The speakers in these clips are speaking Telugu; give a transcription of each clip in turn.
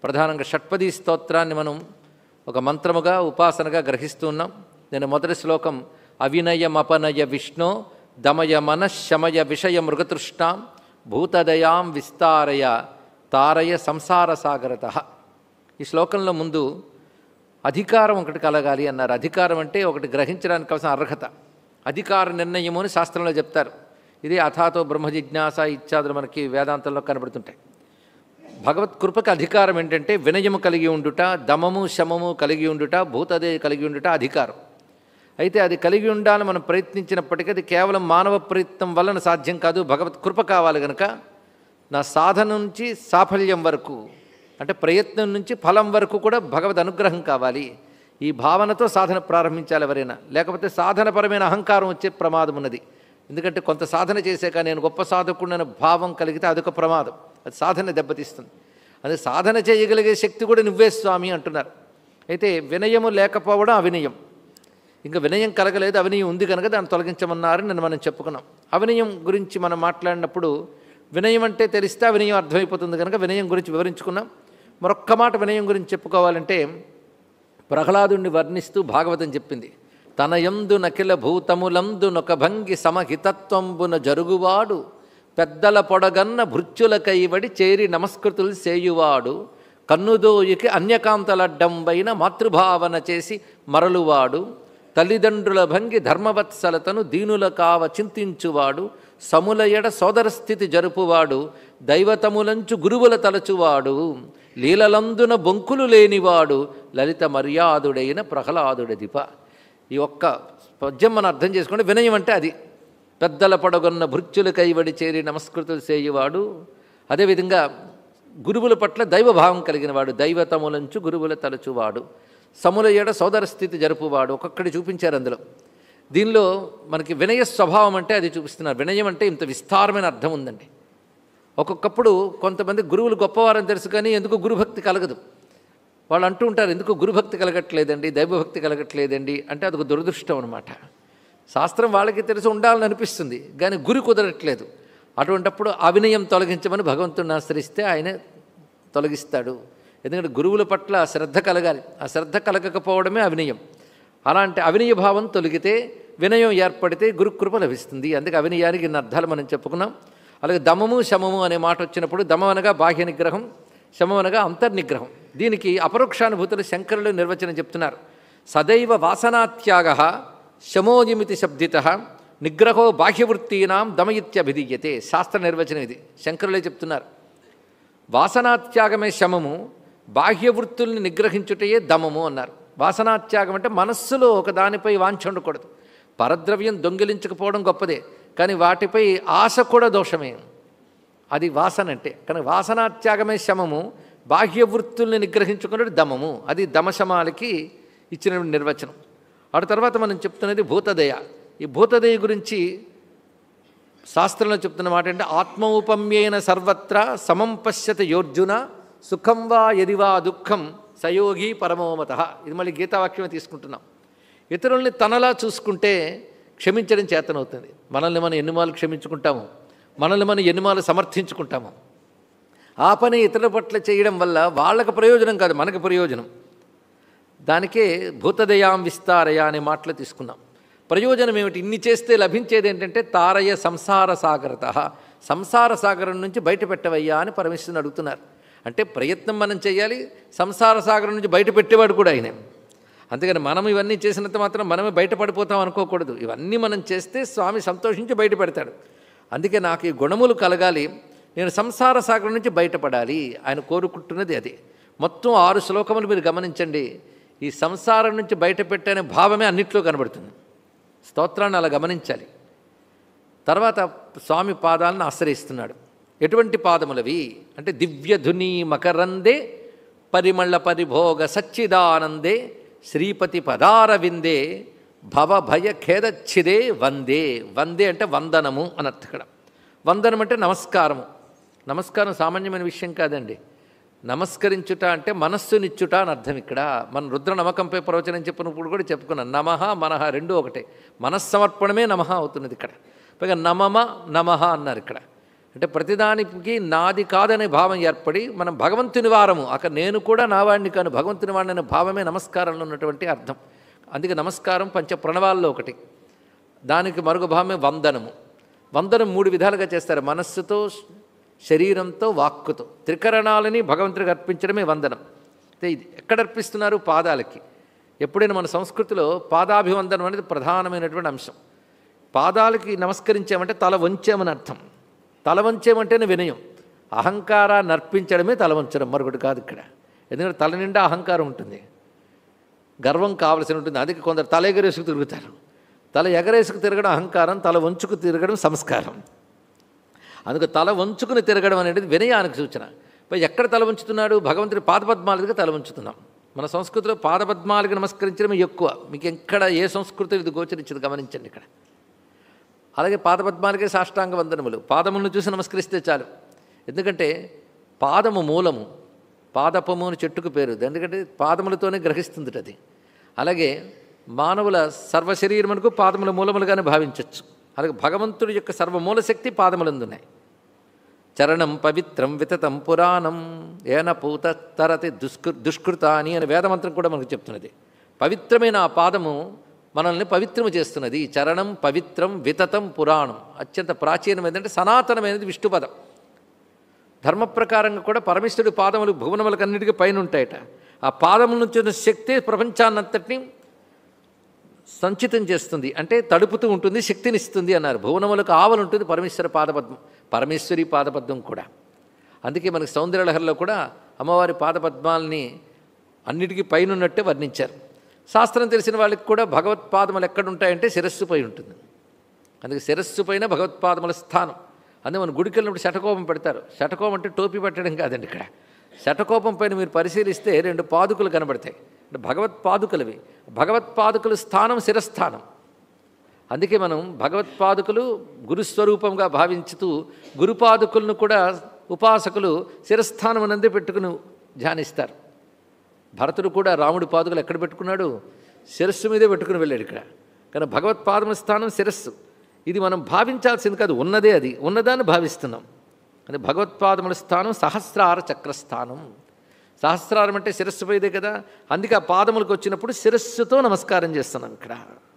ప్రధానంగా షట్పదీ స్తోత్రాన్ని మనం ఒక మంత్రముగా ఉపాసనగా గ్రహిస్తూ ఉన్నాం. నేను మొదటి శ్లోకం అవినయమపనయ విష్ణో దమయ మనఃశమయ విషయ మృగతృష్ణాం భూతదయాం విస్తారయ తారయ సంసార సాగరత. ఈ శ్లోకంలో ముందు అధికారం ఒకటి కలగాలి అన్నారు. అధికారం అంటే ఒకటి గ్రహించడానికి కావాల్సిన అర్హత, అధికార నిర్ణయము అని శాస్త్రంలో చెప్తారు. ఇది అథాతో బ్రహ్మ జిజ్ఞాస ఇత్యాదులు మనకి వేదాంతంలో కనబడుతుంటాయి. భగవత్ కృపకి అధికారం ఏంటంటే వినయము కలిగి ఉండుట, దమము శమము కలిగి ఉండుట, భూతదే కలిగి ఉండుట అధికారం. అయితే అది కలిగి ఉండాలని మనం ప్రయత్నించినప్పటికీ అది కేవలం మానవ ప్రయత్నం వలన సాధ్యం కాదు. భగవత్ కృప కావాలి కనుక నా సాధన నుంచి సాఫల్యం వరకు, అంటే ప్రయత్నం నుంచి ఫలం వరకు కూడా భగవద్ అనుగ్రహం కావాలి. ఈ భావనతో సాధన ప్రారంభించాలి ఎవరైనా. లేకపోతే సాధనపరమైన అహంకారం వచ్చే ప్రమాదం ఉన్నది. ఎందుకంటే కొంత సాధన చేశాక నేను గొప్ప సాధకుడిన భావం కలిగితే అదొక ప్రమాదం, అది సాధన దెబ్బతీస్తుంది. అదే సాధన చేయగలిగే శక్తి కూడా నువ్వే స్వామి అంటున్నారు. అయితే వినయము లేకపోవడం అవినయం. ఇంకా వినయం కలగలేదు, అవినయం ఉంది కనుక దాన్ని తొలగించమన్నారని నేను మనం చెప్పుకున్నాం. అవినయం గురించి మనం మాట్లాడినప్పుడు వినయం అంటే తెలిస్తే అవినయం అర్థమైపోతుంది కనుక వినయం గురించి వివరించుకున్నాం. మరొక్క మాట వినయం గురించి చెప్పుకోవాలంటే ప్రహ్లాదుని వర్ణిస్తూ భాగవతం చెప్పింది, తన యందు నకిల భూతములందు నొక భంగి సమహితత్వంబున జరుగువాడు పెద్దల పొడగన్న భృత్యుల కైవడి చేరి నమస్కృతులు చేయువాడు కన్నుదోయికి అన్యకాంతలడ్డంబైన మాతృభావన చేసి మరలువాడు తల్లిదండ్రుల భంగి ధర్మవత్సలతను దీనుల కావ చింతించువాడు సముల ఎడ సోదర స్థితి జరుపువాడు దైవతములంచు గురువుల తలచువాడు లీలలందున బొంకులు లేనివాడు లలిత మర్యాదుడైన ప్రహ్లాదుడదిప. ఈ ఒక్క పద్యం మనం అర్థం చేసుకుంటే వినయం అంటే అది. పెద్దల పొడగొన్న భృత్యుల కైవడి చేరి నమస్కృతులు చేయువాడు, అదేవిధంగా గురువుల పట్ల దైవభావం కలిగిన వాడు, దైవతములంచు గురువుల తలచువాడు, సముల ఏడ సోదర స్థితి జరుపువాడు. ఒక్కొక్కటి చూపించారు అందులో. దీనిలో మనకి వినయ స్వభావం అంటే అది చూపిస్తున్నారు. వినయం అంటే ఇంత విస్తారమైన అర్థం ఉందండి. ఒక్కొక్కప్పుడు కొంతమంది గురువులు గొప్పవారని తెలుసు కానీ ఎందుకు గురుభక్తి కలగదు. వాళ్ళు అంటూ ఉంటారు, ఎందుకు గురుభక్తి కలగట్లేదండి, దైవభక్తి కలగట్లేదండి అంటే అదొక దురదృష్టం అనమాట. శాస్త్రం వాళ్ళకి తెలిసి ఉండాలని అనిపిస్తుంది కానీ గురి కుదరట్లేదు. అటువంటప్పుడు అవినయం తొలగించమని భగవంతుడిని ఆశ్రయిస్తే ఆయన తొలగిస్తాడు. ఎందుకంటే గురువుల పట్ల శ్రద్ధ కలగాలి, ఆ శ్రద్ధ కలగకపోవడమే అవినయం. అలాంటి అవినయ భావం తొలగితే వినయం ఏర్పడితే గురుకృప లభిస్తుంది. అందుకే అవినయానికి ఇన్ని అర్థాలు మనం చెప్పుకున్నాం. అలాగే దమము శమము అనే మాట వచ్చినప్పుడు దమం అనగా బాహ్య నిగ్రహం, శమం అనగా అంతర్నిగ్రహం. దీనికి అపరోక్షానుభూతులు శంకరులు నిర్వచనం చెప్తున్నారు. సదైవ వాసనాత్యాగ శమోజిమితి శబ్దిత నిగ్రహో బాహ్యవృత్తీనాం దమయిత్యభిధీయతే. శాస్త్ర నిర్వచనం ఇది, శంకరులే చెప్తున్నారు. వాసనాత్యాగమే శమము, బాహ్యవృత్తుల్ని నిగ్రహించుటయే దమము అన్నారు. వాసనాత్యాగం అంటే మనస్సులో ఒక దానిపై వాంఛ ఉండకూడదు. పరద్రవ్యం దొంగిలించకపోవడం గొప్పదే, కానీ వాటిపై ఆశ కూడా దోషమే. అది వాసన అంటే. కానీ వాసనాత్యాగమే శమము, బాహ్యవృత్తుల్ని నిగ్రహించుకున్నది దమము. అది దమశమాలకి ఇచ్చిన నిర్వచనం. ఆ తర్వాత మనం చెప్తున్నది భూతదయ. ఈ భూతదయ గురించి శాస్త్రంలో చెప్తున్న మాట అంటే ఆత్మౌపమ్యేన సర్వత్రా సమం పశ్యత యోర్జున సుఖం వా యదివా దుఃఖం సయోగి పరమోమత. ఇది మళ్ళీ గీతావాక్యమే తీసుకుంటున్నాం. ఇతరుల్ని తనలా చూసుకుంటే క్షమించడం చేతనవుతుంది. మనల్ని మనం ఎన్నిమాలు క్షమించుకుంటాము, మనల్ని మనం ఎన్నిమాలు సమర్థించుకుంటాము. ఆ పని ఇతరుల పట్ల చేయడం వల్ల వాళ్ళకు ప్రయోజనం కాదు, మనకు ప్రయోజనం. దానికే భూతదయాం విస్తారయ అనే మాటలు తీసుకున్నాం. ప్రయోజనం ఏమిటి? ఇన్ని చేస్తే లభించేది ఏంటంటే తారయ సంసార సాగరత, సంసార సాగరం నుంచి బయటపెట్టవయ్యా అని పరమేశ్వరుని అడుగుతున్నారు. అంటే ప్రయత్నం మనం చేయాలి, సంసార సాగరం నుంచి బయట పెట్టేవాడు కూడా ఆయనే. అందుకని మనం ఇవన్నీ చేసినంత మాత్రం మనమే బయటపడిపోతాం అనుకోకూడదు. ఇవన్నీ మనం చేస్తే స్వామి సంతోషించి బయట పెడతాడు. అందుకే నాకు ఈ గుణములు కలగాలి, నేను సంసార సాగరం నుంచి బయటపడాలి ఆయన కోరుకుంటున్నది అది. మొత్తం 6 శ్లోకములు మీరు గమనించండి. ఈ సంసారం నుంచి బయట పెట్టనే భావమే అన్నిట్లో కనబడుతుంది. స్తోత్రాన్ని అలా గమనించాలి. తర్వాత స్వామి పాదాలను ఆశ్రయిస్తున్నాడు. ఎటువంటి పాదములవి అంటే దివ్యధుని మకరందే పరిమళ పరిభోగ సచ్చిదానందే శ్రీపతి పదారవిందే భవభయ ఖేదచ్చిదే వందే. వందే అంటే వందనము అని అర్థం. ఇక్కడ వందనం అంటే నమస్కారము. నమస్కారం సామాన్యమైన విషయం కాదండి. నమస్కరించుట అంటే మనస్సునిచ్చుట అని అర్థం. ఇక్కడ మన రుద్ర నమకంపై ప్రవచనం చెప్పినప్పుడు కూడా చెప్పుకున్నాం. నమః మనః రెండూ ఒకటే. మనస్సమర్పణమే నమః అవుతున్నది ఇక్కడ. పైగా నమమ నమః అన్నారు. ఇక్కడ అంటే ప్రతిదానికి నాది కాదనే భావం ఏర్పడి మనం భగవంతుని వారము, అక్కడ నేను కూడా నావాడిని కాను భగవంతుని వాడిని అనే భావమే నమస్కారంలో ఉన్నటువంటి అర్థం. అందుకే నమస్కారం పంచ ప్రణవాల్లో ఒకటి. దానికి మరొక భావమే వందనము. వందనం 3 విధాలుగా చేస్తారు, మనస్సుతో, శరీరంతో, వాక్కుతో. త్రికరణాలని భగవంతుడికి అర్పించడమే వందనం. అయితే ఇది ఎక్కడ అర్పిస్తున్నారు? పాదాలకి. ఎప్పుడైనా మన సంస్కృతిలో పాదాభివందనం అనేది ప్రధానమైనటువంటి అంశం. పాదాలకి నమస్కరించామంటే తల వంచామని అర్థం. తల వంచేమంటేనే వినయం. అహంకారాన్ని అర్పించడమే తల వంచడం, మరొకటి కాదు ఇక్కడ. ఎందుకంటే తల నిండా అహంకారం ఉంటుంది, గర్వం కావలసి ఉంటుంది. అందుకే కొందరు తల ఎగరేసుకు తిరుగుతారు. తల ఎగరేసుకు తిరగడం అహంకారం, తల వంచుకు తిరగడం సంస్కారం. అందుకే తల వంచుకుని తిరగడం అనేది వినయానికి సూచన. ఎక్కడ తల వంచుతున్నాడు? భగవంతుడి పాదపద్మాలకి తల వంచుతున్నాం. మన సంస్కృతిలో పాదపద్మాలకి నమస్కరించడం ఎక్కువ. మీకు ఎక్కడ ఏ సంస్కృతి ఇది గోచరించింది గమనించండి ఇక్కడ. అలాగే పాదపద్మాలకే సాష్టాంగ వందనములు. పాదములను చూసి నమస్కరిస్తే చాలు. ఎందుకంటే పాదము మూలము, పాదపము అని చెట్టుకు పేరు. ఎందుకంటే పాదములతోనే గ్రహిస్తుంది అది. అలాగే మానవుల సర్వశరీరమునకు పాదముల మూలములుగానే భావించవచ్చు. అలాగే భగవంతుడి యొక్క సర్వమూల శక్తి పాదములందున్నాయి. చరణం పవిత్రం వితతం పురాణం ఏన పూత తరతి దుష్కృతాని అనే వేదమంత్రం కూడా మనకు చెప్తున్నది. పవిత్రమైన ఆ పాదము మనల్ని పవిత్రము చేస్తున్నది. చరణం పవిత్రం వితతం పురాణం. అత్యంత ప్రాచీనమైనది, సనాతనమైనది విష్ణుపదం. ధర్మ ప్రకారంగా కూడా పరమేశ్వరుడి పాదములు భువనములకు అన్నిటికీ పైన ఉంటాయట. ఆ పాదముల నుంచి ఉన్న శక్తి ప్రపంచాన్నంతటినీ సంచితం చేస్తుంది, అంటే తడుపుతూ ఉంటుంది, శక్తినిస్తుంది అన్నారు. భువనములకు ఆవలు ఉంటుంది పరమేశ్వర పాదపద్మం, పరమేశ్వరి పాదపద్మం కూడా. అందుకే మనకి సౌందర్యలహరిలో కూడా అమ్మవారి పాదపద్మాలని అన్నిటికీ పైన ఉన్నట్టే వర్ణించారు. శాస్త్రం తెలిసిన వాళ్ళకి కూడా భగవత్పాదములు ఎక్కడుంటాయంటే శిరస్సుపై ఉంటుంది. అందుకే శిరస్సు పైన భగవత్పాదముల స్థానం. అందుకే మన గుడికి వెళ్ళినప్పుడు శటకోపం పెడతారు. శటకోపం అంటే టోపీ పెట్టడం కాదండి. ఇక్కడ శటకోపం పైన మీరు పరిశీలిస్తే 2 పాదుకలు కనబడతాయి. అంటే భగవత్పాదుకలవి. భగవత్పాదుకల స్థానం శిరస్థానం. అందుకే మనం భగవత్పాదుకలు గురుస్వరూపంగా భావించుతూ గురుపాదుకులను కూడా ఉపాసకులు శిరస్థానం నందే పెట్టుకుని ధ్యానిస్తారు. భరతుడు కూడా రాముడి పాదుకలు ఎక్కడ పెట్టుకున్నాడు? శిరస్సు మీదే పెట్టుకుని వెళ్ళాడు ఇక్కడ. కానీ భగవత్పాదముల స్థానం శిరస్సు. ఇది మనం భావించాల్సింది కాదు, ఉన్నదే. అది ఉన్నదాన్ని భావిస్తున్నాం. అంటే భగవత్పాదముల స్థానం సహస్రార చక్రస్థానం. సహస్రారం అంటే శిరస్సుపైదే కదా. అందుకే ఆ పాదములకు వచ్చినప్పుడు శిరస్సుతో నమస్కారం చేస్తున్నాం ఇక్కడ.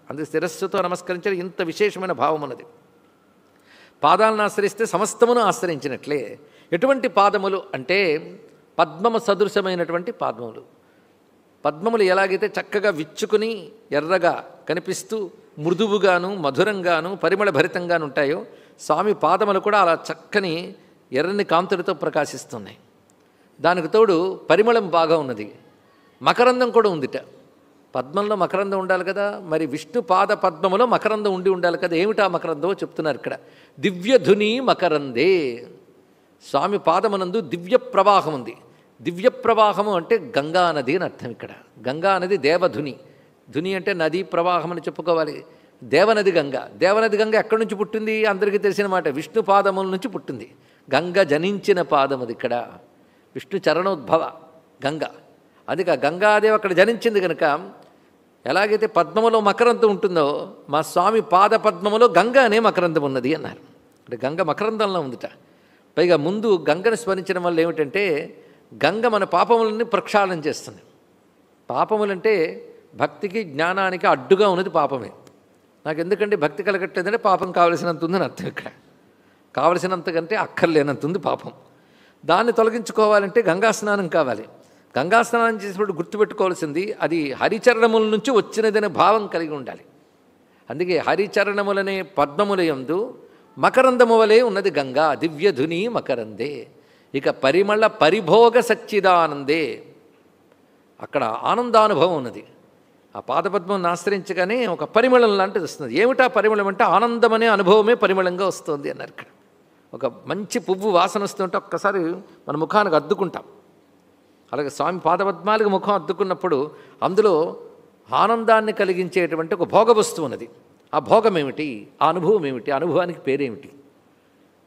అందుకే శిరస్సుతో నమస్కరించడం ఇంత విశేషమైన భావం ఉన్నది. పాదాలను ఆశ్రయిస్తే సమస్తమును ఆశ్రయించినట్లే. ఎటువంటి పాదములు అంటే పద్మము సదృశమైనటువంటి పాదములు. పద్మములు ఎలాగైతే చక్కగా విచ్చుకుని ఎర్రగా కనిపిస్తూ మృదువుగాను మధురంగాను పరిమళ భరితంగాను ఉంటాయో, స్వామి పాదములు కూడా అలా చక్కని ఎర్రని కాంతులతో ప్రకాశిస్తున్నాయి. దానికి తోడు పరిమళం బాగా ఉన్నది, మకరందం కూడా ఉందిట. పద్మంలో మకరందం ఉండాలి కదా, మరి విష్ణు పాద పద్మములో మకరందం ఉండాలి కదా. ఏమిటా మకరందో చెప్తున్నారు ఇక్కడ. దివ్యధుని మకరందే. స్వామి పాదమునందు దివ్య ప్రవాహం ఉంది. దివ్య ప్రవాహము అంటే గంగా నది అని అర్థం. ఇక్కడ గంగా నది దేవధుని. ధుని అంటే నదీ ప్రవాహం అని చెప్పుకోవాలి. దేవనది గంగ. దేవనది గంగ ఎక్కడి నుంచి పుట్టింది? అందరికీ తెలిసిన మాట, విష్ణు పాదముల నుంచి పుట్టింది. గంగ జనించిన పాదం అది. ఇక్కడ విష్ణు చరణోద్భవ గంగ. అందుకే గంగాదేవి అక్కడ జనించింది కనుక ఎలాగైతే పద్మములో మకరందం ఉంటుందో, మా స్వామి పాద పద్మములో గంగ అనే మకరందం ఉన్నది అన్నారు. అంటే గంగ మకరందంలో ఉందిట. పైగా ముందు గంగను స్మరించడం వల్ల ఏమిటంటే, గంగ మన పాపములని ప్రక్షాళన చేస్తుంది. పాపములంటే భక్తికి జ్ఞానానికి అడ్డుగా ఉన్నది పాపమే. నాకు ఎందుకంటే భక్తి కలగట్లేదంటే పాపం కావలసినంత ఉందని అర్థం. ఇక్కడ కావలసినంతకంటే అక్కర్లేనంత ఉంది పాపం. దాన్ని తొలగించుకోవాలంటే గంగా స్నానం కావాలి. గంగా స్నానం చేసినప్పుడు గుర్తుపెట్టుకోవాల్సింది, అది హరిచరణముల నుంచి వచ్చినదనే భావం కలిగి ఉండాలి. అందుకే హరిచరణములనే పద్మములయందు మకరందము వలె ఉన్నది గంగా. దివ్యధుని మకరందే. ఇక పరిమళ పరిభోగ సచ్చిదానందే. అక్కడ ఆనందానుభవం ఉన్నది. ఆ పాదపద్మం ఆశ్రయించగానే ఒక పరిమళం లాంటిది వస్తుంది. ఏమిటా పరిమళం అంటే ఆనందం అనే అనుభవమే పరిమళంగా వస్తుంది అన్నారు. ఇక్కడ ఒక మంచి పువ్వు వాసన వస్తుంటే ఒక్కసారి మన ముఖానికి అద్దుకుంటాం. అలాగే స్వామి పాదపద్మాలకు ముఖం అద్దుకున్నప్పుడు అందులో ఆనందాన్ని కలిగించేటువంటి ఒక భోగ వస్తువు ఉన్నది. ఆ భోగం ఏమిటి? ఆ అనుభవం ఏమిటి? ఆ అనుభవానికి పేరేమిటి?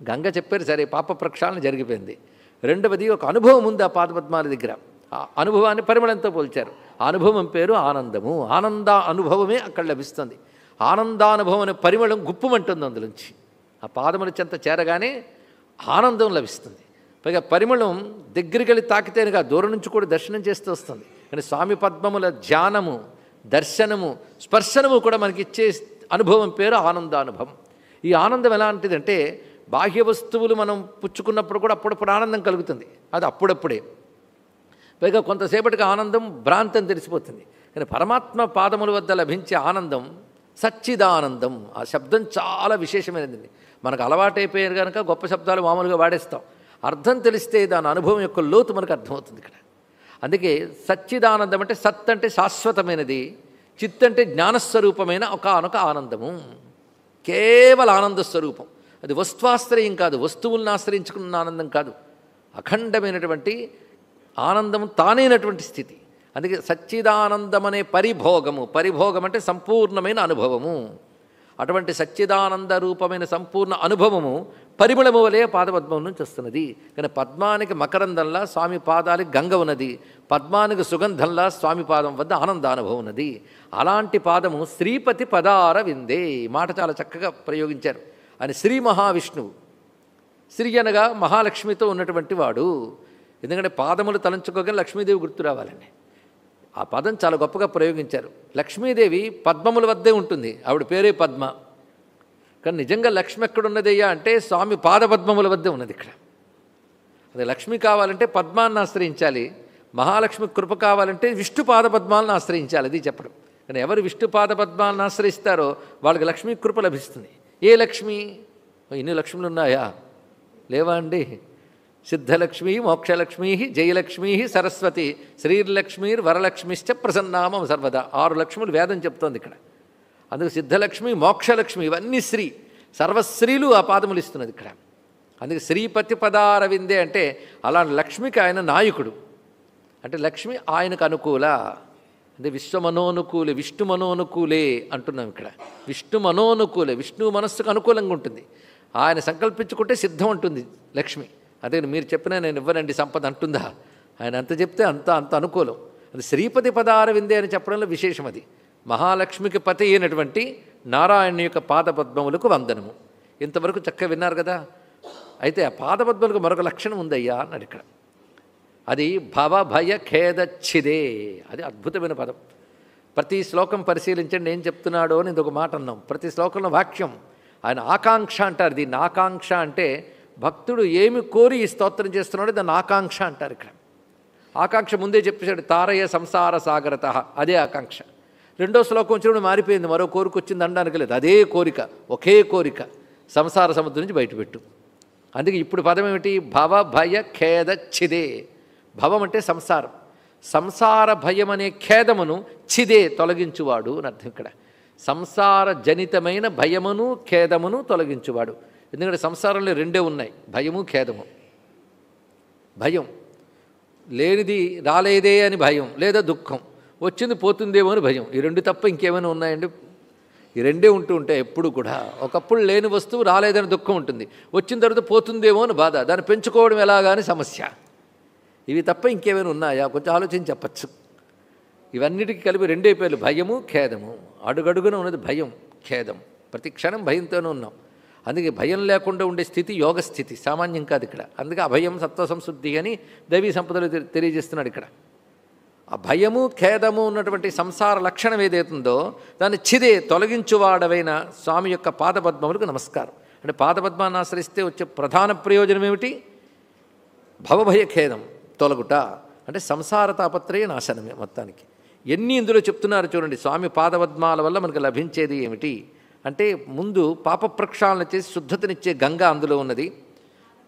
గంగ చెప్పారు, సరే పాప ప్రక్షాళన జరిగిపోయింది. రెండవది ఒక అనుభవం ఉంది ఆ పాదపద్మాల దగ్గర. ఆ అనుభవాన్ని పరిమళంతో పోల్చారు. ఆ అనుభవం పేరు ఆనందము. ఆనంద అనుభవమే అక్కడ లభిస్తుంది. ఆనందానుభవం అనే పరిమళం గుప్పుమంటుంది అందులోంచి. ఆ పాదముల చెంత చేరగానే ఆనందం లభిస్తుంది. పైగా పరిమళం దగ్గరికి వెళ్ళి తాకితేనుగా దూరం నుంచి కూడా దర్శనం చేస్తూ వస్తుంది. కానీ స్వామి పద్మముల ధ్యానము, దర్శనము, స్పర్శనము కూడా మనకి ఇచ్చే అనుభవం పేరు ఆనందానుభవం. ఈ ఆనందం ఎలాంటిదంటే బాహ్య వస్తువులు మనం పుచ్చుకున్నప్పుడు కూడా అప్పుడప్పుడు ఆనందం కలుగుతుంది, అది అప్పుడప్పుడే. పైగా కొంతసేపటికి ఆనందం భ్రాంతి అని తెలిసిపోతుంది. కానీ పరమాత్మ పాదముల వద్ద లభించే ఆనందం సచ్చిదానందం. ఆ శబ్దం చాలా విశేషమైనది. మనకు అలవాటైపోయారు కనుక గొప్ప శబ్దాలు మామూలుగా వాడేస్తాం. అర్థం తెలిస్తే దాని అనుభవం యొక్క లోతు మనకు అర్థమవుతుంది ఇక్కడ. అందుకే సచ్చిదానందం అంటే సత్ అంటే శాశ్వతమైనది, చిత్ అంటే జ్ఞానస్వరూపమైన ఒకానొక ఆనందము, కేవల ఆనంద స్వరూపం. అది వస్తువాశ్రయం కాదు, వస్తువులను ఆశ్రయించుకున్న ఆనందం కాదు, అఖండమైనటువంటి ఆనందం తానైనటువంటి స్థితి. అందుకే సచ్చిదానందం అనే పరిభోగము, పరిభోగం అంటే సంపూర్ణమైన అనుభవము. అటువంటి సచ్చిదానంద రూపమైన సంపూర్ణ అనుభవము పరిమళము వలె పాదపద్మం నుంచి వస్తున్నది. కానీ పద్మానికి మకరందంలా స్వామి పాదాలకి గంగ ఉన్నది, పద్మానికి సుగంధంలా స్వామి పాదం వద్ద ఆనందానుభవం ఉన్నది. అలాంటి పాదము శ్రీపతి పదార విందే. మాట చాలా చక్కగా ప్రయోగించారు. ఆయన శ్రీ మహావిష్ణువు. శ్రీ అనగా మహాలక్ష్మితో ఉన్నటువంటి వాడు. ఎందుకంటే పాదములు తలంచుకోగానే లక్ష్మీదేవి గుర్తు రావాలండి. ఆ పదం చాలా గొప్పగా ప్రయోగించారు. లక్ష్మీదేవి పద్మముల వద్దే ఉంటుంది, ఆవిడ పేరే పద్మ. కానీ నిజంగా లక్ష్మి ఎక్కడున్నదయ్యా అంటే స్వామి పాదపద్మముల వద్దే ఉన్నది ఇక్కడ. అదే లక్ష్మి కావాలంటే పద్మాన్ని ఆశ్రయించాలి, మహాలక్ష్మి కృప కావాలంటే విష్ణు పాదపద్మాలను ఆశ్రయించాలి. అది చెప్పడం. కానీ ఎవరు విష్ణు పాదపద్మాలను ఆశ్రయిస్తారో వాళ్ళకి లక్ష్మీ కృప లభిస్తుంది. ఏ లక్ష్మి? ఇన్ని లక్ష్ములు ఉన్నాయా? లేవా అండి? సిద్ధలక్ష్మీ, మోక్షలక్ష్మీ, జయలక్ష్మీ, సరస్వతి, శ్రీర్లక్ష్మీర్ వరలక్ష్మిశ్చ ప్రసన్నామం సర్వదా. 6 లక్ష్ములు వేదం చెప్తోంది ఇక్కడ. అందుకు సిద్ధలక్ష్మి, మోక్షలక్ష్మి ఇవన్నీ శ్రీ, సర్వశ్రీలు ఆ పాదములు ఇస్తున్నది ఇక్కడ. అందుకే శ్రీపతి పదారవిందే అంటే అలాంటి లక్ష్మికి ఆయన నాయకుడు. అంటే లక్ష్మి ఆయనకు అనుకూల. అంటే విశ్వమనోనుకూలే, విష్ణు మనోనుకూలే అంటున్నాం ఇక్కడ. విష్ణు మనోనుకూలే, విష్ణు మనస్సుకు అనుకూలంగా ఉంటుంది. ఆయన సంకల్పించుకుంటే సిద్ధం ఉంటుంది లక్ష్మి. అదే మీరు చెప్పినా నేను ఇవ్వనండి సంపద అంటుందా? ఆయన అంత చెప్తే అంత అనుకూలం. అది శ్రీపతి పదార విందే అని చెప్పడంలో విశేషం. అది మహాలక్ష్మికి పతి అయినటువంటి నారాయణ యొక్క పాదపద్మములకు వందనము. ఇంతవరకు చక్కగా విన్నారు కదా. అయితే ఆ పాదపద్మలకు మరొక లక్షణం ఉందయ్యా అన్నాడు ఇక్కడ. అది భవ భయ ఖేదచ్చిదే. అది అద్భుతమైన పదం. ప్రతి శ్లోకం పరిశీలించండి ఏం చెప్తున్నాడో అని ఇంకొక మాట అన్నాం. ప్రతి శ్లోకంలో వాక్యం ఆయన ఆకాంక్ష అంటారు. దీన్ని ఆకాంక్ష అంటే భక్తుడు ఏమి కోరి ఈ స్తోత్రం చేస్తున్నాడో దాన్ని ఆకాంక్ష అంటారు ఇక్కడ. ఆకాంక్ష ముందే చెప్పేశాడు, తారయ సంసార సాగరత, అదే ఆకాంక్ష. రెండో శ్లోకం వచ్చినప్పుడు మారిపోయింది, మరో కోరిక వచ్చింది అనడానికి లేదు, అదే కోరిక, ఒకే కోరిక, సంసార సముద్రం నుంచి బయటపెట్టు. అందుకే ఇప్పుడు పదం ఏమిటి? భవ భయ ఖేదచ్చిదే. భవం అంటే సంసారం, సంసార భయం అనే ఖేదమును చిదే తొలగించువాడు అని అర్థం ఇక్కడ. సంసార జనితమైన భయమును ఖేదమును తొలగించువాడు. ఎందుకంటే సంసారంలో రెండే ఉన్నాయి, భయము ఖేదము. భయం లేనిది రాలేదే అని భయం, లేదా దుఃఖం వచ్చింది పోతుందేమో అని భయం. ఈ రెండు తప్ప ఇంకేమైనా ఉన్నాయండి? ఈ రెండే ఉంటూ ఉంటాయి ఎప్పుడు కూడా. ఒకప్పుడు లేని వస్తువు రాలేదని దుఃఖం ఉంటుంది, వచ్చిన తర్వాత పోతుందేమో అని బాధ, దాన్ని పెంచుకోవడం ఎలాగా అని సమస్య. ఇవి తప్ప ఇంకేమైనా ఉన్నాయా? కొంచెం ఆలోచించి చెప్పచ్చు. ఇవన్నిటికీ కలిపి రెండే పేర్లు, భయము ఖేదము. అడుగడుగున ఉన్నది భయం ఖేదం, ప్రతి క్షణం భయంతోనే ఉన్నాం. అందుకే భయం లేకుండా ఉండే స్థితి యోగ స్థితి, సామాన్యం కాదు ఇక్కడ. అందుకే అభయం సత్వ సంశుద్ధి అని దైవీ సంపదలు తెలియజేస్తున్నాడు ఇక్కడ. ఆ భయము ఖేదము ఉన్నటువంటి సంసార లక్షణం ఏదైతుందో దాన్ని చిదే తొలగించువాడవైన స్వామి యొక్క పాదపద్మములకు నమస్కారం. అంటే పాదపద్మాన్ని ఆశ్రయిస్తే వచ్చే ప్రధాన ప్రయోజనం ఏమిటి? భవభయ ఖేదం తొలగుట, అంటే సంసార తాపత్రయ నాశనమే మొత్తానికి. ఎన్ని ఇందులో చెప్తున్నారు చూడండి. స్వామి పాదపద్మాల వల్ల మనకు లభించేది ఏమిటి అంటే, ముందు పాప ప్రక్షాళన చేసి శుద్ధతనిచ్చే గంగ అందులో ఉన్నది,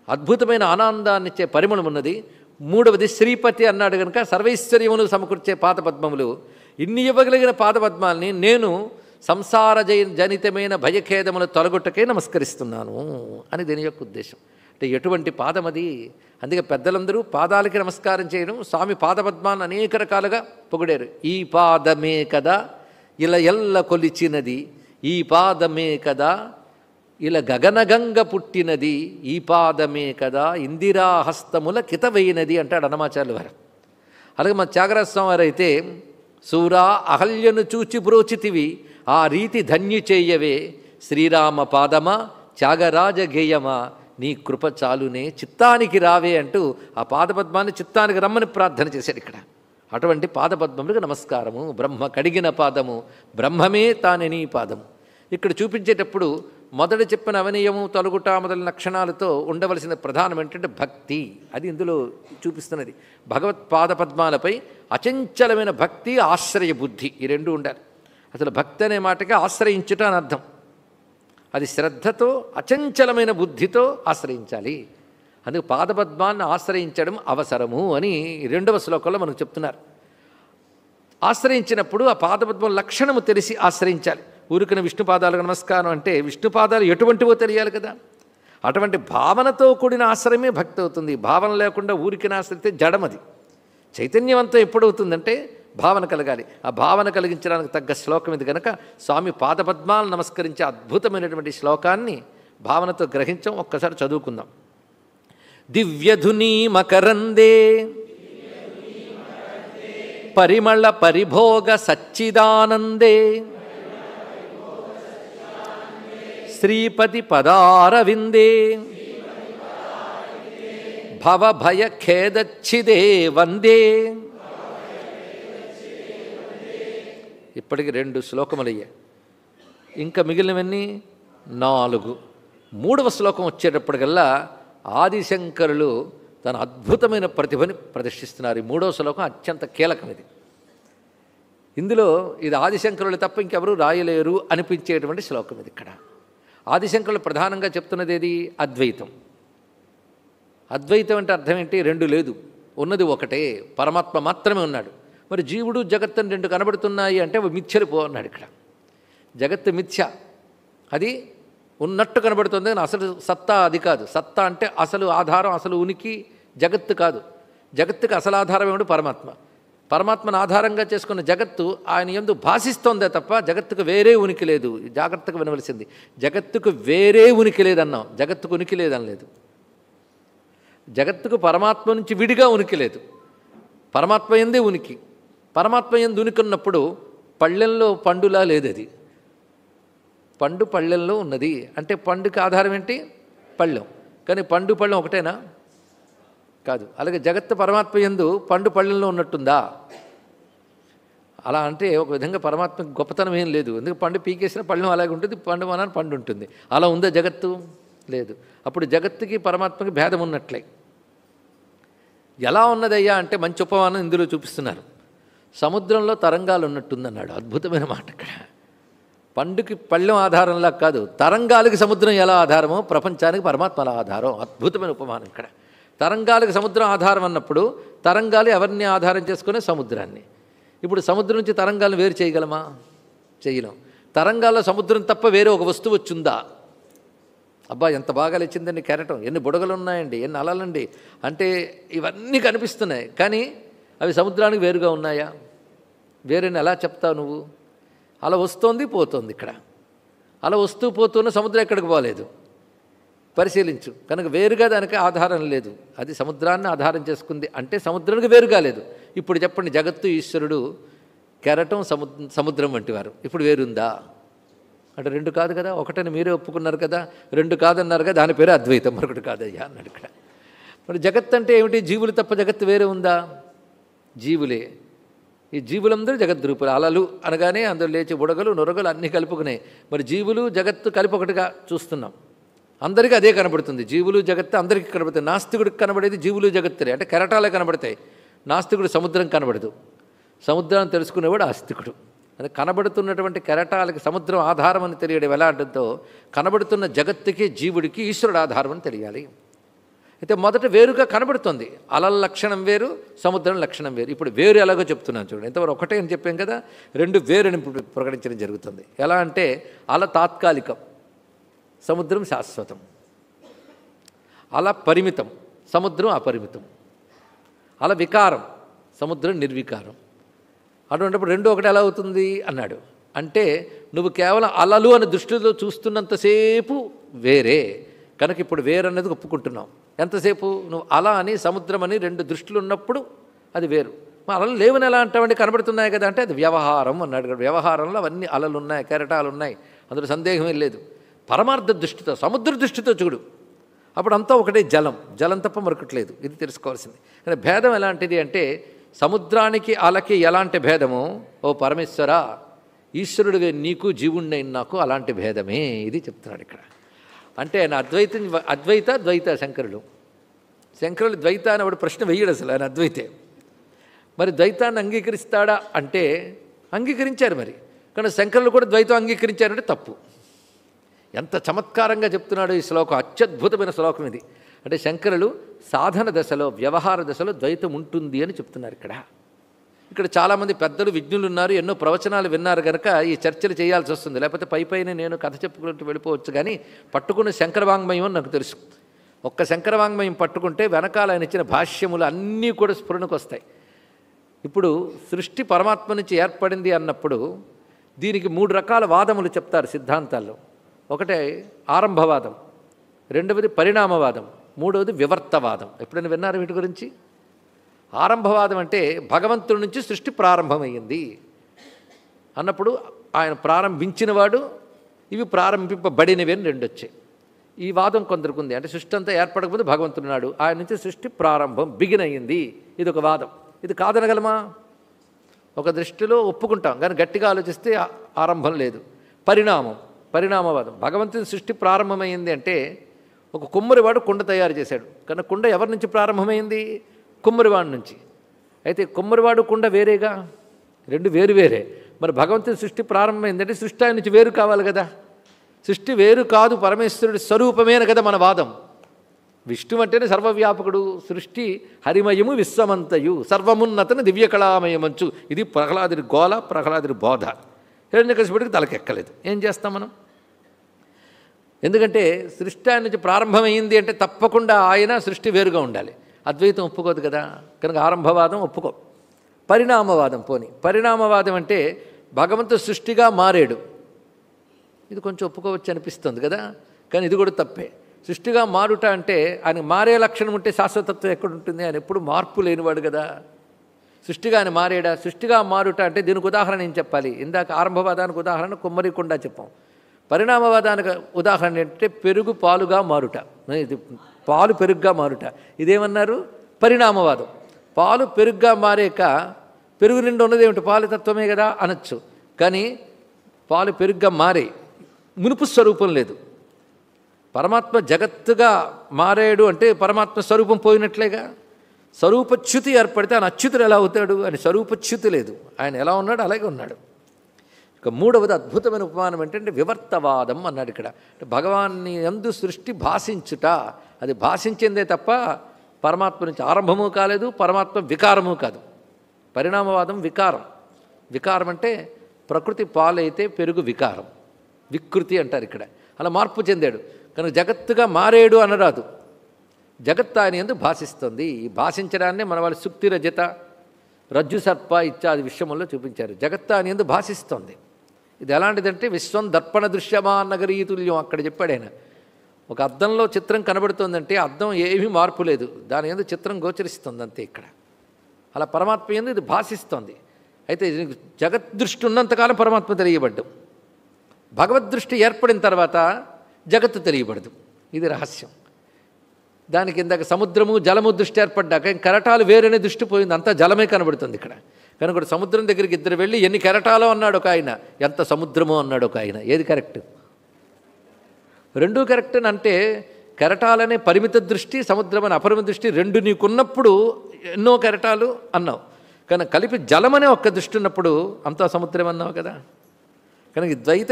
అద్భుతమైన ఆనందాన్నిచ్చే పరిమళం ఉన్నది. మూడవది శ్రీపతి అన్నాడు కనుక సర్వైశ్వర్యమును సమకూర్చే పాదపద్మములు. ఇన్ని ఇవ్వగలిగిన పాదపద్మాల్ని నేను సంసార జనితమైన భయఖేదములు తొలగొట్టకే నమస్కరిస్తున్నాను అని దీని యొక్క ఉద్దేశం. అంటే ఎటువంటి పాదం అది? అందుకే పెద్దలందరూ పాదాలకి నమస్కారం చేయడం, స్వామి పాదపద్మాన్ని అనేక రకాలుగా పొగిడారు. ఈ పాదమే కదా ఇలా ఎల్ల కొలిచినది, ఈ పాదమే కదా ఇలా గగనగంగ పుట్టినది, ఈ పాదమే కదా ఇందిరాహస్తముల కితవైనది అంటాడు అన్నమాచార్యుల వారు. అలాగే మన త్యాగరాజ స్వామి వారు అయితే, సూరా అహల్యను చూచి బ్రోచితివి ఆ రీతి ధన్యు చేయవే, శ్రీరామ పాదమా త్యాగరాజ గేయమా నీ కృప చాలునే చిత్తానికి రావే అంటూ ఆ పాదపద్మాన్ని చిత్తానికి రమ్మని ప్రార్థన చేశాడు ఇక్కడ. అటువంటి పాదపద్మములకు నమస్కారము. బ్రహ్మ కడిగిన పాదము, బ్రహ్మమే తానే నీ పాదము. ఇక్కడ చూపించేటప్పుడు మొదట చెప్పిన అవనీయము తొలగుట మొదలైన లక్షణాలతో ఉండవలసిన ప్రధానం ఏంటంటే భక్తి. అది ఇందులో చూపిస్తున్నది. భగవత్ పాదపద్మాలపై అచంచలమైన భక్తి, ఆశ్రయ బుద్ధి, ఈ రెండు ఉండాలి. అసలు భక్తి అనే మాటకి ఆశ్రయించుట అని అర్థం. అది శ్రద్ధతో అచంచలమైన బుద్ధితో ఆశ్రయించాలి. అందుకు పాదపద్మాన్ని ఆశ్రయించడం అవసరము అని 2వ శ్లోకంలో మనకు చెప్తున్నారు. ఆశ్రయించినప్పుడు ఆ పాదపద్మం లక్షణము తెలిసి ఆశ్రయించాలి. ఊరికిన విష్ణుపాదాలకు నమస్కారం అంటే విష్ణుపాదాలు ఎటువంటివో తెలియాలి కదా. అటువంటి భావనతో కూడిన ఆశ్రయమే భక్తి అవుతుంది. భావన లేకుండా ఊరికిన ఆశ్రయితే జడమది. చైతన్యవంతం ఎప్పుడవుతుందంటే భావన కలగాలి. ఆ భావన కలిగించడానికి తగ్గ శ్లోకం ఇది కనుక స్వామి పాదపద్మాలను నమస్కరించే అద్భుతమైనటువంటి శ్లోకాన్ని భావనతో గ్రహించాం. ఒక్కసారి చదువుకుందాం. దివ్యధునీ మకరందే పరిమళ పరిభోగ సచ్చిదానందే శ్రీపతి పదారవిందే భవభయ ఖేదచ్చిదే వందే. ఇప్పటికి 2 శ్లోకములయ్యాయి. ఇంకా మిగిలినవన్నీ 4. 3వ శ్లోకం వచ్చేటప్పటికల్లా ఆదిశంకరులు తన అద్భుతమైన ప్రతిభని ప్రదర్శిస్తున్నారు. 3వ శ్లోకం అత్యంత కీలకం. ఇందులో ఇది ఆదిశంకరులు తప్ప ఇంకెవరూ రాయలేరు అనిపించేటువంటి శ్లోకం ఇది. ఇక్కడ ఆదిశంకరులు ప్రధానంగా చెప్తున్నది ఏది? అద్వైతం. అద్వైతం అంటే అర్థం ఏంటి? 2 లేదు, ఉన్నది ఒకటే, పరమాత్మ మాత్రమే ఉన్నాడు. మరి జీవుడు జగత్తు 2 కనబడుతున్నాయి అంటే మిథ్యలు పో అన్నాడు. ఇక్కడ జగత్తు మిథ్య, అది ఉన్నట్టు కనబడుతుంది కానీ అసలు సత్తా అది కాదు. సత్తా అంటే అసలు ఆధారం, అసలు ఉనికి జగత్తు కాదు. జగత్తుకి అసలు ఆధారం ఏమిటి? పరమాత్మ. పరమాత్మను ఆధారంగా చేసుకున్న జగత్తు ఆయన యందు భాషిస్తోందే తప్ప జగత్తుకు వేరే ఉనికి లేదు. జాగ్రత్తగా వినవలసింది. జగత్తుకు వేరే ఉనికి లేదన్నాం, జగత్తుకు ఉనికి లేదనలేదు. జగత్తుకు పరమాత్మ నుంచి విడిగా ఉనికి లేదు, పరమాత్మ యందే ఉనికి. పరమాత్మ యందు ఉనికి ఉన్నప్పుడు పళ్ళెంలో పండులా లేదు. అది పండు పళ్ళెంలో ఉన్నది అంటే పండుకి ఆధారం ఏంటి? పళ్ళెం. కానీ పండు పళ్ళెం ఒకటేనా? కాదు. అలాగే జగత్తు పరమాత్మ యందు పండు పళ్ళెంలో ఉన్నట్టుందా? అలా అంటే ఒక విధంగా పరమాత్మకి గొప్పతనం ఏం లేదు. ఎందుకు పండు పీకేసిన పళ్ళెం అలాగే ఉంటుంది, పండు మనాన్ని పండు ఉంటుంది. అలా ఉందా జగత్తు? లేదు. అప్పుడు జగత్తుకి పరమాత్మకి భేదం ఉన్నట్లే. ఎలా ఉన్నదయ్యా అంటే మంచి ఉపమానం ఇందులో చూపిస్తున్నారు. సముద్రంలో తరంగాలు ఉన్నట్టుందన్నాడు. అద్భుతమైన మాట. ఇక్కడ పండుకి పళ్ళెం ఆధారంలా కాదు, తరంగాలకి సముద్రం ఎలా ఆధారమో ప్రపంచానికి పరమాత్మ అలా ఆధారం. అద్భుతమైన ఉపమానం. ఇక్కడ తరంగాలకు సముద్రం ఆధారం అన్నప్పుడు తరంగాలు ఎవరిని ఆధారం చేసుకునే? సముద్రాన్ని. ఇప్పుడు సముద్రం నుంచి తరంగాలను వేరు చేయగలమా? చేయలేం. తరంగాల్లో సముద్రం తప్ప వేరే ఒక వస్తువు వచ్చిందా? అబ్బా ఎంత బాగా లేచిందండి కెరటం, ఎన్ని బుడగలు ఉన్నాయండి, ఎన్ని అలలండి అంటే ఇవన్నీ కనిపిస్తున్నాయి. కానీ అవి సముద్రానికి వేరుగా ఉన్నాయా? వేరేని ఎలా చెప్తావు నువ్వు? అలా వస్తోంది పోతోంది. ఇక్కడ అలా వస్తూ పోతున్న సముద్రం ఎక్కడికి పోలేదు, పరిశీలించు. కనుక వేరుగా దానికి ఆధారం లేదు, అది సముద్రాన్ని ఆధారం చేసుకుంది అంటే సముద్రానికి వేరుగా లేదు. ఇప్పుడు చెప్పండి, జగత్తు ఈశ్వరుడు కెరటం సముద్రం వంటి వారు, ఇప్పుడు వేరుందా అంటే? 2 కాదు కదా, ఒకటని మీరే ఒప్పుకున్నారు కదా. 2 కాదన్నారు కదా, దాని పేరు అద్వైతం, మరొకటి కాదయ్యా అన్నాడు ఇక్కడ. మరి జగత్తు అంటే ఏమిటి? జీవులు తప్ప జగత్తు వేరే ఉందా? జీవులే. ఈ జీవులందరూ జగద్రూపులు. అలలు అనగానే అందులో లేచి బుడగలు నొరగలు అన్నీ కలుపుకునే. మరి జీవులు జగత్తు కలిపి ఒకటిగా చూస్తున్నాం. అందరికీ అదే కనబడుతుంది. జీవులు జగత్తు అందరికీ కనబడుతుంది. నాస్తికుడికి కనబడేది జీవులు జగత్తులే, అంటే కెరటాలే కనబడతాయి. నాస్తికుడు సముద్రం కనబడదు. సముద్రాన్ని తెలుసుకునేవాడు ఆస్తికుడు. అది కనబడుతున్నటువంటి కెరటాలకి సముద్రం ఆధారం అని తెలియడం ఎలా అంటుందో, కనబడుతున్న జగత్తుకి జీవుడికి ఈశ్వరుడు ఆధారం అని తెలియాలి. అయితే మొదట వేరుగా కనబడుతుంది. అలల లక్షణం వేరు, సముద్రం లక్షణం వేరు. ఇప్పుడు వేరు ఎలాగో చెప్తున్నాను చూడండి. ఇంతవరకు ఒకటే అని చెప్పాం కదా, 2 వేరుని ప్రకటించడం జరుగుతుంది. ఎలా అంటే అల తాత్కాలికం, సముద్రం శాశ్వతం. అల పరిమితం, సముద్రం అపరిమితం. అల వికారం, సముద్రం నిర్వికారం. అటువంటిప్పుడు 2 ఒకటి ఎలా అవుతుంది అన్నాడు. అంటే నువ్వు కేవలం అలలు అని దృష్టిలో చూస్తున్నంతసేపు వేరే, కనుక ఇప్పుడు వేరన్నది ఒప్పుకుంటున్నావు. ఎంతసేపు నువ్వు అల అని సముద్రం అని 2 దృష్టిలు ఉన్నప్పుడు అది వేరు. మా అలలు లేవని ఎలా అంటామంటే కనబడుతున్నాయి కదా అంటే అది వ్యవహారం అన్నాడు. వ్యవహారంలో అవన్నీ అలలు ఉన్నాయి, కెరటాలు ఉన్నాయి, అందులో సందేహమే లేదు. పరమార్థ దృష్టితో, సముద్ర దృష్టితో చూడు. అప్పుడు అంతా ఒకటే జలం, జలం తప్ప మరొకట్లేదు. ఇది తెలుసుకోవాల్సింది. కానీ భేదం ఎలాంటిది అంటే సముద్రానికి అలకి ఎలాంటి భేదమో ఓ పరమేశ్వర ఈశ్వరుడు నీకు జీవుణ్ణి నాకు అలాంటి భేదమే ఇది చెప్తున్నాడు ఇక్కడ. అంటే ఆయన అద్వైత ద్వైత శంకరులు ద్వైత అని వాడు ప్రశ్న వెయ్యడు అసలు, ఆయన అద్వైతే. మరి ద్వైతాన్ని అంగీకరిస్తాడా అంటే అంగీకరించారు మరి, కానీ శంకరులు కూడా ద్వైతం అంగీకరించారంటే తప్పు. ఎంత చమత్కారంగా చెప్తున్నాడు ఈ శ్లోకం, అత్యద్భుతమైన శ్లోకం ఇది. అంటే శంకరులు సాధన దశలో వ్యవహార దశలో ద్వైతం ఉంటుంది అని చెప్తున్నారు ఇక్కడ చాలామంది పెద్దలు విజ్ఞులు ఉన్నారు, ఎన్నో ప్రవచనాలు విన్నారు కనుక ఈ చర్చలు చేయాల్సి వస్తుంది. లేకపోతే పైపైన నేను కథ చెప్పుకుంటూ వెళ్ళిపోవచ్చు. కానీ పట్టుకున్న శంకర వాంగ్మయం అని నాకు తెలుసు. ఒక్క శంకర వాంగ్మయం పట్టుకుంటే వెనకాల ఆయన ఇచ్చిన భాష్యములు అన్నీ కూడా స్ఫురణకు వస్తాయి. ఇప్పుడు సృష్టి పరమాత్మ నుంచి ఏర్పడింది అన్నప్పుడు దీనికి 3 రకాల వాదములు చెప్తారు సిద్ధాంతాల్లో. ఒకటే ఆరంభవాదం, రెండవది పరిణామవాదం, మూడవది వివర్తవాదం. ఎప్పుడైనా విన్నారు వీటి గురించి? ఆరంభవాదం అంటే భగవంతుడి నుంచి సృష్టి ప్రారంభమయ్యింది అన్నప్పుడు ఆయన ప్రారంభించినవాడు, ఇవి ప్రారంభింపబడినవి అని 2 వచ్చాయి. ఈ వాదం కొందరికి ఉంది. అంటే సృష్టి అంతా ఏర్పడకపోతే భగవంతుడున్నాడు, ఆయన నుంచి సృష్టి ప్రారంభం బిగిన్ అయ్యింది. ఇది ఒక వాదం. ఇది కాదనగలమా? ఒక దృష్టిలో ఒప్పుకుంటాం, కానీ గట్టిగా ఆలోచిస్తే ఆరంభం లేదు. పరిణామవాదం, భగవంతుని సృష్టి ప్రారంభమైంది అంటే ఒక కుమ్మరివాడు కుండ తయారు చేశాడు, కానీ కుండ ఎవరి నుంచి ప్రారంభమైంది? కుమ్మరివాడి నుంచి. అయితే కుమ్మరివాడు కుండ వేరేగా, 2 వేరే. మరి భగవంతుని సృష్టి ప్రారంభమైంది అంటే సృష్టి ఆయన నుంచి వేరు కావాలి కదా. సృష్టి వేరు కాదు, పరమేశ్వరుడి స్వరూపమేన కదా మన వాదం. విష్ణు అంటేనే సర్వవ్యాపకుడు, సృష్టి హరిమయము విశ్వమంతయు సర్వమున్నతను దివ్యకళామయమంచు. ఇది ప్రహ్లాదుడి గోల, ప్రహ్లాదుడి బోధ. హిరణ్యకశిపుడికి తలకెక్కలేదు. ఏం చేస్తాం మనం? ఎందుకంటే సృష్టి ఆయన నుంచి ప్రారంభమైంది అంటే తప్పకుండా ఆయన సృష్టి వేరుగా ఉండాలి. అద్వైతం ఒప్పుకోదు కదా, కనుక ఆరంభవాదం ఒప్పుకో. పరిణామవాదం అంటే భగవంతుడు సృష్టిగా మారాడు, ఇది కొంచెం ఒప్పుకోవచ్చు అనిపిస్తుంది కదా, కానీ ఇది కూడా తప్పే. సృష్టిగా మారుట అంటే ఆయన మారే లక్షణం ఉంటే శాశ్వతత్వం ఎక్కడుంటుంది? ఆయన ఎప్పుడు మార్పు లేనివాడు కదా. సృష్టిగా ఆయన మారేడా? సృష్టిగా మారుట అంటే దీనికి ఉదాహరణ ఏం చెప్పాలి? ఇందాక ఆరంభవాదానికి ఉదాహరణ కుమ్మరికుండా చెప్పాం. పరిణామవాదానికి ఉదాహరణ ఏంటంటే పెరుగు పాలుగా మారుట, ఇది పాలు పెరుగుగా మారుట. ఇదేమన్నారు? పరిణామవాదం. పాలు పెరుగుగా మారాక పెరుగు నిండా ఉన్నది ఏమిటి? పాలు తత్వమే కదా అనొచ్చు. కానీ పాలు పెరుగుగా మారే మునుపు స్వరూపం లేదు. పరమాత్మ జగత్తుగా మారాడు అంటే పరమాత్మ స్వరూపం పోయినట్లేగా. స్వరూపచ్యుతి ఏర్పడితే ఆయన అచ్యుతుడు ఎలా అవుతాడు? అని స్వరూపచ్యుతి లేదు, ఆయన ఎలా ఉన్నాడు అలాగే ఉన్నాడు. ఇక 3వది అద్భుతమైన ఉపమానం ఏంటంటే వివర్తవాదం అన్నాడు ఇక్కడ. భగవాన్ని యందు సృష్టి భాషించుట, అది భాషించిందే తప్ప పరమాత్మ నుంచి ఆరంభము కాలేదు, పరమాత్మ వికారము కాదు. పరిణామవాదం వికారం అంటే ప్రకృతి పాలైతే పెరుగు వికారం, వికృతి అంటారు ఇక్కడ. అలా మార్పు చెందాడు కనుక జగత్తుగా మారేడు అనరాదు. జగత్తు ఆయన యందు భాషిస్తుంది. ఈ భాషించడాన్ని మన వాళ్ళు సుక్తి రజత, రజ్జు సర్ప ఇత్యాది విషయంలో చూపించారు. జగత్తు ఆయన యందు భాషిస్తుంది. ఇది ఎలాంటిదంటే విశ్వం దర్పణ దృశ్యమా నగరీతుల్యం అక్కడ చెప్పాడు ఆయన. ఒక అద్దంలో చిత్రం కనబడుతుందంటే అద్దం ఏమీ మార్పు లేదు, దాని యందు చిత్రం గోచరిస్తుంది అంతే. ఇక్కడ అలా పరమాత్మ యందు ఇది భాషిస్తుంది. అయితే జగద్దృష్టి ఉన్నంతకాలం పరమాత్మ తెలియబడ్డం, భగవద్దృష్టి ఏర్పడిన తర్వాత జగత్తు తెలియబడదు. ఇది రహస్యం. దానికి ఇందాక సముద్రము జలము దృష్టి ఏర్పడ్డాక కెరటాలు వేరనే దృష్టి పోయింది, అంతా జలమే కనబడుతుంది ఇక్కడ. కనుక సముద్రం దగ్గరికి 2 వెళ్ళి ఎన్ని కెరటాలో అన్నాడు ఒక ఆయన, ఎంత సముద్రమో అన్నాడు ఒక ఆయన. ఏది కరెక్ట్? 2 కరెక్ట్ అంటే కెరటాలనే పరిమిత దృష్టి, సముద్రం అనే అపరిమిత దృష్టి 2 నీకున్నప్పుడు ఎన్నో కెరటాలు అన్నావు. కానీ కలిపి జలమనే ఒక్క దృష్టి ఉన్నప్పుడు అంతా సముద్రం అన్నావు కదా. కనుక ద్వైత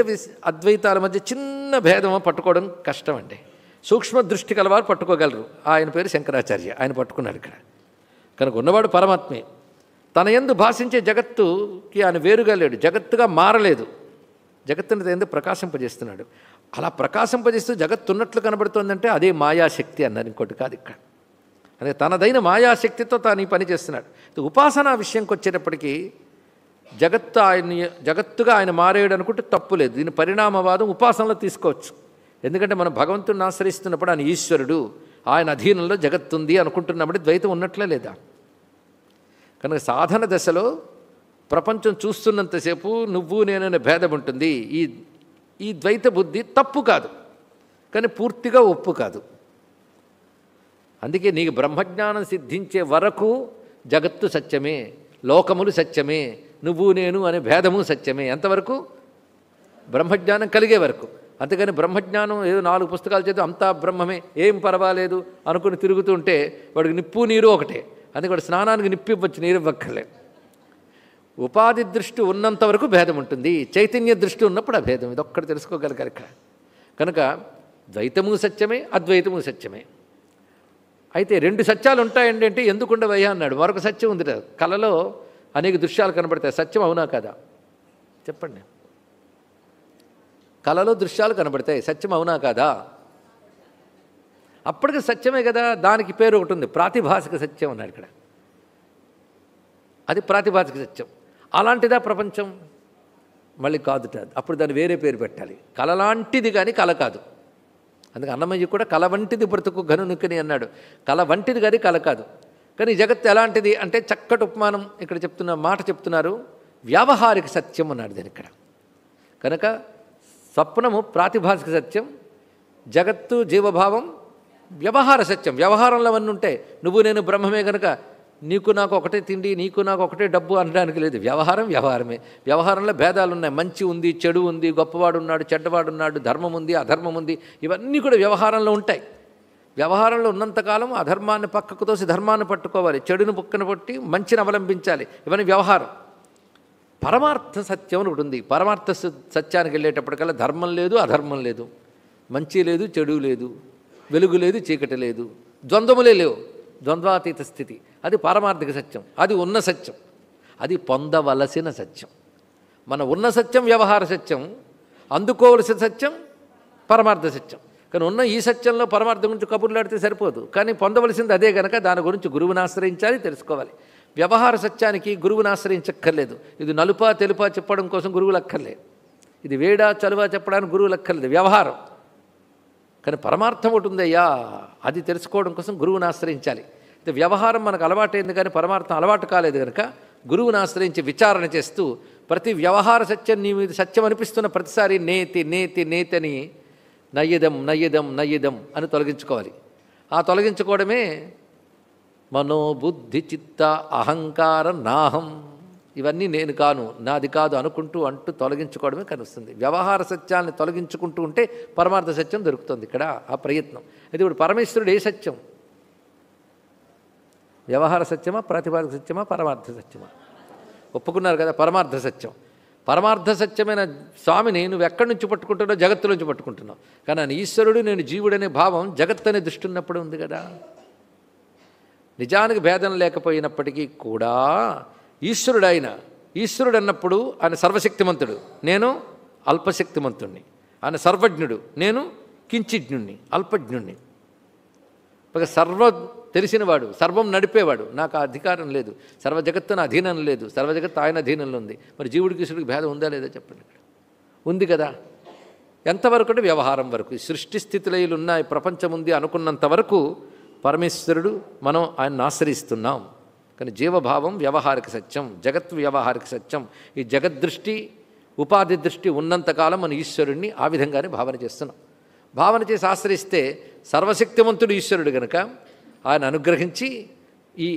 అద్వైతాల మధ్య చిన్న భేదం పట్టుకోవడం కష్టం అండి. సూక్ష్మ దృష్టి కలవారు పట్టుకోగలరు. ఆయన పేరు శంకరాచార్య, ఆయన పట్టుకున్నాడు ఇక్కడ. కనుక ఉన్నవాడు పరమాత్మే. తన యందు భాషించే జగత్తుకి ఆయన వేరుగా లేడు, జగత్తుగా మారలేదు. జగత్తుని తన యందు ప్రకాశింపజేస్తున్నాడు. అలా ప్రకాశింపజేస్తూ జగత్తు ఉన్నట్లు కనబడుతోందంటే అదే మాయాశక్తి అన్నారు, ఇంకోటి కాదు ఇక్కడ. అదే తనదైన మాయాశక్తితో తాను ఈ పని చేస్తున్నాడు. ఉపాసనా విషయంకి వచ్చేటప్పటికీ జగత్తుగా ఆయన మారేడు అనుకుంటే తప్పు లేదు. దీని పరిణామవాదం ఉపాసనలో తీసుకోవచ్చు. ఎందుకంటే మనం భగవంతుడిని ఆశ్రయిస్తున్నప్పుడు ఆయన ఈశ్వరుడు, ఆయన అధీనంలో జగత్తుంది అనుకుంటున్నప్పుడు ద్వైతం ఉన్నట్లే లేదా. కనుక సాధన దశలో ప్రపంచం చూస్తున్నంతసేపు నువ్వు నేననే భేదం ఉంటుంది. ఈ ద్వైత బుద్ధి తప్పు కాదు, కానీ పూర్తిగా ఒప్పు కాదు. అందుకే నీకు బ్రహ్మజ్ఞానం సిద్ధించే వరకు జగత్తు సత్యమే, లోకములు సత్యమే, నువ్వు నేను అనే భేదము సత్యమే. ఎంతవరకు? బ్రహ్మజ్ఞానం కలిగే వరకు. అంతేగాని బ్రహ్మజ్ఞానం ఏదో 4 పుస్తకాలు చదివి అంతా బ్రహ్మమే, ఏం పర్వాలేదు అనుకుని తిరుగుతుంటే వాడికి నిప్పు నీరు ఒకటే. అందుకే వాడు స్నానానికి నిప్పు ఇవ్వచ్చు, నీరు ఇవ్వక్కర్లే. ఉపాధి దృష్టి ఉన్నంత వరకు భేదం ఉంటుంది, చైతన్య దృష్టి ఉన్నప్పుడు అభేదం. ఇది ఒక్కటి తెలుసుకోగలిగారు ఇక్కడ. కనుక ద్వైతము సత్యమే, అద్వైతము సత్యమే. అయితే 2 సత్యాలు ఉంటాయండి అంటే ఎందుకు ఉండవయ్యా అన్నాడు. మరొక సత్యం ఉంది. కళలో అనేక దృశ్యాలు కనబడతాయి. సత్యం అవునా కదా చెప్పండి? కళలో దృశ్యాలు కనబడతాయి, సత్యం అవునా కాదా? అప్పటికి సత్యమే కదా. దానికి పేరు ఒకటి ఉంది, ప్రాతిభాసిక సత్యం అన్నాడు ఇక్కడ. అది ప్రాతిభాసిక సత్యం. అలాంటిదా ప్రపంచం? మళ్ళీ కాదుట. అప్పుడు దాన్ని వేరే పేరు పెట్టాలి. కళ లాంటిది కానీ కళ కాదు. అందుకే అన్నమయ్య కూడా కళ వంటిది బ్రతుకు ఘనునికని అన్నాడు. కళ వంటిది కానీ కళ కాదు. కానీ జగత్తు ఎలాంటిది అంటే చక్కటి ఉపమానం ఇక్కడ చెప్తున్న మాట చెప్తున్నారు. వ్యావహారిక సత్యం అన్నాడు దాని ఇక్కడ. కనుక స్వప్నము ప్రాతిభాసిక సత్యం, జగత్తు జీవభావం వ్యవహార సత్యం. వ్యవహారంలో అవన్నీ ఉంటాయి. నువ్వు నేను బ్రహ్మమే కనుక నీకు నాకు ఒకటే తిండి, నీకు నాకు ఒకటే డబ్బు అనడానికి లేదు. వ్యవహారం వ్యవహారమే. వ్యవహారంలో భేదాలు ఉన్నాయి. మంచి ఉంది, చెడు ఉంది, గొప్పవాడు ఉన్నాడు, చెడ్డవాడు ఉన్నాడు, ధర్మం ఉంది, అధర్మం ఉంది. ఇవన్నీ కూడా వ్యవహారంలో ఉంటాయి. వ్యవహారంలో ఉన్నంతకాలం అధర్మాన్ని పక్కకు తోసి ధర్మాన్ని పట్టుకోవాలి, చెడును పక్కన పట్టి మంచిని అవలంబించాలి. ఇవన్నీ వ్యవహారం. పరమార్థ సత్యం అని ఒకటి ఉంది. పరమార్థ సత్యానికి వెళ్ళేటప్పటికల్లా ధర్మం లేదు, అధర్మం లేదు, మంచి లేదు, చెడు లేదు, వెలుగు లేదు, చీకటి లేదు, ద్వంద్వములే లేవు. ద్వంద్వాతీత స్థితి. అది పారమార్థిక సత్యం. అది ఉన్న సత్యం. అది పొందవలసిన సత్యం. మన ఉన్న సత్యం వ్యవహార సత్యం, అందుకోవలసిన సత్యం పరమార్థ సత్యం. కానీ ఉన్న ఈ సత్యంలో పరమార్థం గురించి కబుర్లాడితే సరిపోదు. కానీ పొందవలసింది అదే కనుక దాని గురించి గురువుని ఆశ్రయించాలి, తెలుసుకోవాలి. వ్యవహార సత్యానికి గురువుని ఆశ్రయించక్కర్లేదు. ఇది నలుపా తెలుపా చెప్పడం కోసం గురువులు అక్కర్లేదు. ఇది వేడా చలువా చెప్పడానికి గురువులు అక్కర్లేదు. వ్యవహారం. కానీ పరమార్థం ఒకటి ఉందయ్యా, అది తెలుసుకోవడం కోసం గురువుని ఆశ్రయించాలి. అయితే వ్యవహారం మనకు అలవాటైంది కానీ పరమార్థం అలవాటు కాలేదు కనుక గురువుని ఆశ్రయించి విచారణ చేస్తూ ప్రతి వ్యవహార సత్యం నీ మీద సత్యం అనిపిస్తున్న ప్రతిసారి నేతి నేతి నేతి అని నయ్యదం నయ్యదం నయ్యదం అని తొలగించుకోవాలి. ఆ తొలగించుకోవడమే మనోబుద్ధి చిత్త అహంకార నాహం, ఇవన్నీ నేను కాను, నాది కాదు అనుకుంటూ అంటూ తొలగించుకోవడమే కనిపిస్తుంది. వ్యవహార సత్యాన్ని తొలగించుకుంటూ ఉంటే పరమార్థ సత్యం దొరుకుతుంది. ఇక్కడ ఆ ప్రయత్నం. అయితే ఇప్పుడు పరమేశ్వరుడు ఏ సత్యం? వ్యవహార సత్యమా, ప్రాతిపాదిక సత్యమా, పరమార్థ సత్యమా? ఒప్పుకున్నారు కదా, పరమార్థ సత్యం. పరమార్థ సత్యమైన స్వామిని నువ్వు ఎక్కడి నుంచి పట్టుకుంటున్నావు? జగత్తు నుంచి పట్టుకుంటున్నావు. కానీ ఆయన ఈశ్వరుడు, నేను జీవుడనే భావం జగత్తు అనే దృష్టి ఉన్నప్పుడు ఉంది కదా. నిజానికి భేదం లేకపోయినప్పటికీ కూడా ఈశ్వరుడు అన్నప్పుడు ఆయన సర్వశక్తిమంతుడు, నేను అల్పశక్తిమంతుణ్ణి. ఆయన సర్వజ్ఞుడు, నేను కించిజ్ఞుణ్ణి, అల్పజ్ఞుణ్ణి. సర్వం తెలిసినవాడు, సర్వం నడిపేవాడు. నాకు ఆ అధికారం లేదు. సర్వ జగత్తు అధీనం లేదు. సర్వజగత్తు ఆయన అధీనంలో ఉంది. మరి జీవుడికి ఈశ్వరుడికి భేదం ఉందా లేదా చెప్పండి. ఇక్కడ ఉంది కదా. ఎంతవరకు అంటే వ్యవహారం వరకు. సృష్టి స్థితిలయులు ఉన్నాయి, ప్రపంచం ఉంది అనుకున్నంత వరకు పరమేశ్వరుడు, మనం ఆయన్ని ఆశ్రయిస్తున్నాం. కానీ జీవభావం వ్యవహారిక సత్యం, జగత్ వ్యవహారిక సత్యం. ఈ జగద్దృష్టి ఉపాధి దృష్టి ఉన్నంతకాలం మన ఈశ్వరుడిని ఆ విధంగానే భావన చేస్తున్నాం. భావన చేసి ఆశ్రయిస్తే సర్వశక్తిమంతుడు ఈశ్వరుడు కనుక ఆయన అనుగ్రహించి ఈ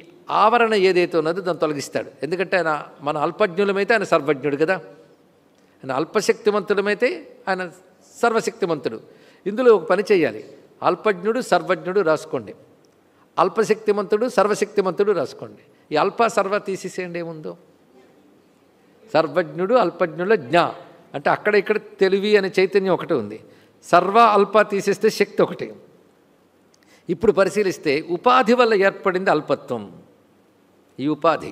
ఆవరణ ఏదైతే ఉన్నదో దాన్ని తొలగిస్తాడు. ఎందుకంటే ఆయన మన అల్పజ్ఞులమైతే ఆయన సర్వజ్ఞుడు కదా, ఆయన అల్పశక్తిమంతుడమైతే ఆయన సర్వశక్తిమంతుడు. ఇందులో ఒక పని చేయాలి. అల్పజ్ఞుడు సర్వజ్ఞుడు రాసుకోండి, అల్పశక్తిమంతుడు సర్వశక్తిమంతుడు రాసుకోండి. ఈ అల్ప సర్వ తీసేసేయండి, ఏముందో. సర్వజ్ఞుడు అల్పజ్ఞుల జ్ఞ అంటే అక్కడ ఇక్కడ తెలివి అనే చైతన్యం ఒకటి ఉంది. సర్వ అల్ప తీసేస్తే శక్తి ఒకటి. ఇప్పుడు పరిశీలిస్తే ఉపాధి వల్ల ఏర్పడింది అల్పత్వం. ఈ ఉపాధి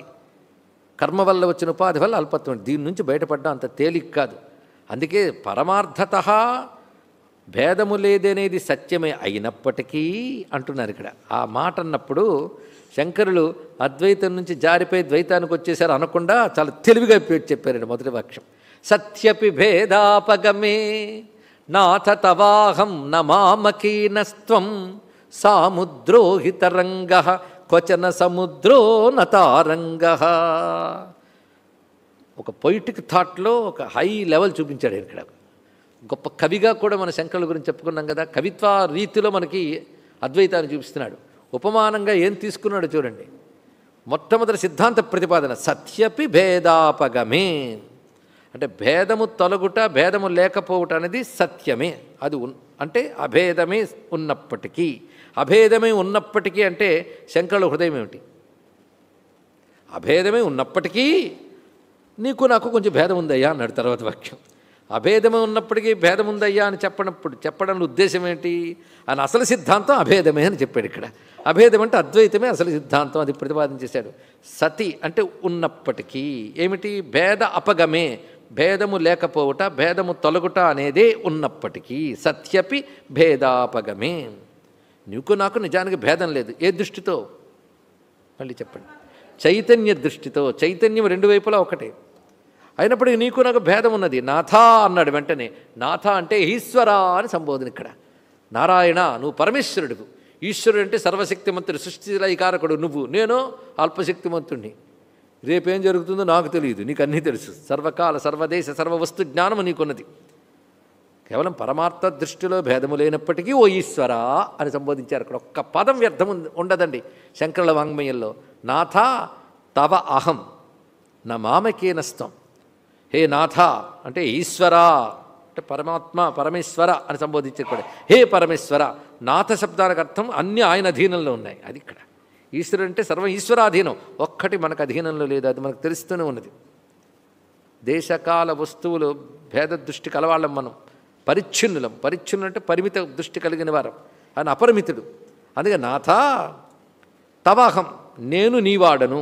కర్మ వల్ల వచ్చిన ఉపాధి వల్ల అల్పత్వం. దీని నుంచి బయటపడ్డా అంత తేలిక కాదు. అందుకే పరమార్థత భేదము లేదనేది సత్యమే అయినప్పటికీ అంటున్నారు ఇక్కడ. ఆ మాట అన్నప్పుడు శంకరులు అద్వైతం నుంచి జారిపోయి ద్వైతానికి వచ్చేసారు అనకుండా చాలా తెలివిగా చెప్పారండి. మొదటి వాక్యం సత్యపి భేదాపగమే నాథ తవాహం నమామకీనస్త్వం సాముద్రో హితరంగ క్వచన సముద్రో నతారంగ. ఒక పొయిటిక్ థాట్లో ఒక హై లెవెల్ చూపించాడు ఇక్కడ. గొప్ప కవిగా కూడా మన శంకరుల గురించి చెప్పుకున్నాం కదా. కవిత్వ రీతిలో మనకి అద్వైతాన్ని చూపిస్తున్నాడు. ఉపమానంగా ఏం తీసుకున్నాడో చూడండి. మొట్టమొదటి సిద్ధాంత ప్రతిపాదన సత్యపి భేదాపగమే, అంటే భేదము తొలగుట భేదము లేకపోవట అనేది సత్యమే. అది అంటే అభేదమే ఉన్నప్పటికీ, అభేదమే ఉన్నప్పటికీ అంటే శంకరుల హృదయం ఏమిటి? అభేదమే ఉన్నప్పటికీ నీకు నాకు కొంచెం భేదం ఉందయ్యా అన్నాడు తర్వాత వాక్యం. అభేదమే ఉన్నప్పటికీ భేదం ఉందయ్యా అని చెప్పడంలో ఉద్దేశం ఏంటి? అని అసలు సిద్ధాంతం అభేదమే అని చెప్పాడు ఇక్కడ. అభేదం అంటే అద్వైతమే అసలు సిద్ధాంతం, అది ప్రతిపాదన చేశాడు. సతి అంటే ఉన్నప్పటికీ ఏమిటి? భేద అపగమే, భేదము లేకపోవుట భేదము తొలగుట అనేదే ఉన్నప్పటికీ. సత్యపి భేదాపగమే, నీకు నాకు నిజానికి భేదం లేదు. ఏ దృష్టితో? మళ్ళీ చెప్పండి. చైతన్య దృష్టితో. చైతన్యం రెండు వైపులా ఒకటే అయినప్పటికీ నీకు నాకు భేదం ఉన్నది. నాథా అన్నాడు వెంటనే. నాథ అంటే ఈశ్వర అని సంబోధన ఇక్కడ. నారాయణ నువ్వు పరమేశ్వరుడు. ఈశ్వరుడు అంటే సర్వశక్తిమంతుడు, సృష్టిలైకారకుడు. నువ్వు, నేను అల్పశక్తిమంతుణ్ణి. రేపేం జరుగుతుందో నాకు తెలియదు, నీకు అన్నీ తెలుసు. సర్వకాల సర్వదేశ సర్వవస్తు జ్ఞానము నీకున్నది. కేవలం పరమార్థ దృష్టిలో భేదము లేనప్పటికీ ఓ ఈశ్వర అని సంబోధించారు. అక్కడ ఒక్క పదం వ్యర్థం ఉండదండి శంకరుల వాంగ్మయంలో. నాథ తవ అహం నా మామకేనస్తం. హే నాథ అంటే ఈశ్వర అంటే పరమాత్మ పరమేశ్వర అని సంబోధించారు కూడా. హే పరమేశ్వర, నాథ శబ్దానికి అర్థం అన్నీ ఆయన అధీనంలో ఉన్నాయి. అది ఇక్కడ ఈశ్వరుడు అంటే సర్వం ఈశ్వరాధీనం. ఒక్కటి మనకు అధీనంలో లేదు, అది మనకు తెలుస్తూనే ఉన్నది. దేశకాల వస్తువులు భేద దృష్టి కలవాళ్ళం మనం. పరిచ్ఛిన్నులం. పరిచ్ఛిన్నులు అంటే పరిమిత దృష్టి కలిగిన వారం, ఆయన అపరిమితుడు. అందుకే నాథ తవాహం నేను నీవాడను.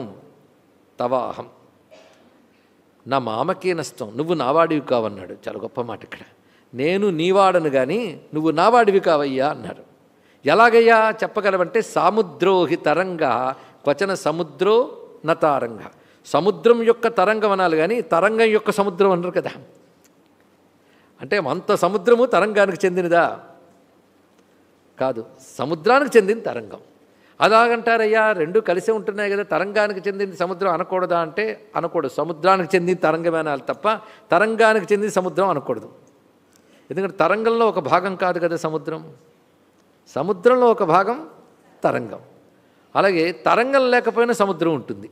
తవాహం నా మామకే నష్టం, నువ్వు నావాడివి కావన్నాడు. చాలా గొప్ప మాట ఇక్కడ. నేను నీవాడను కానీ నువ్వు నావాడివి కావయ్యా అన్నారు. ఎలాగయ్యా చెప్పగలవంటే సాముద్రోహి తరంగ క్వచన సముద్రో నతారంగ. సముద్రం యొక్క తరంగం అనాలి కానీ తరంగం యొక్క సముద్రం అన్నారు కదా. అంటే అంత సముద్రము తరంగానికి చెందినదా? కాదు, సముద్రానికి చెందిన తరంగం. అలాగంటారయ్యా, రెండు కలిసే ఉంటున్నాయి కదా, తరంగానికి చెందిన సముద్రం అనకూడదా అంటే అనకూడదు. సముద్రానికి చెందిన తరంగమే అనాలి తప్ప తరంగానికి చెందిన సముద్రం అనకూడదు. ఎందుకంటే తరంగంలో ఒక భాగం కాదు కదా సముద్రం. సముద్రంలో ఒక భాగం తరంగం. అలాగే తరంగం లేకపోయినా సముద్రం ఉంటుంది.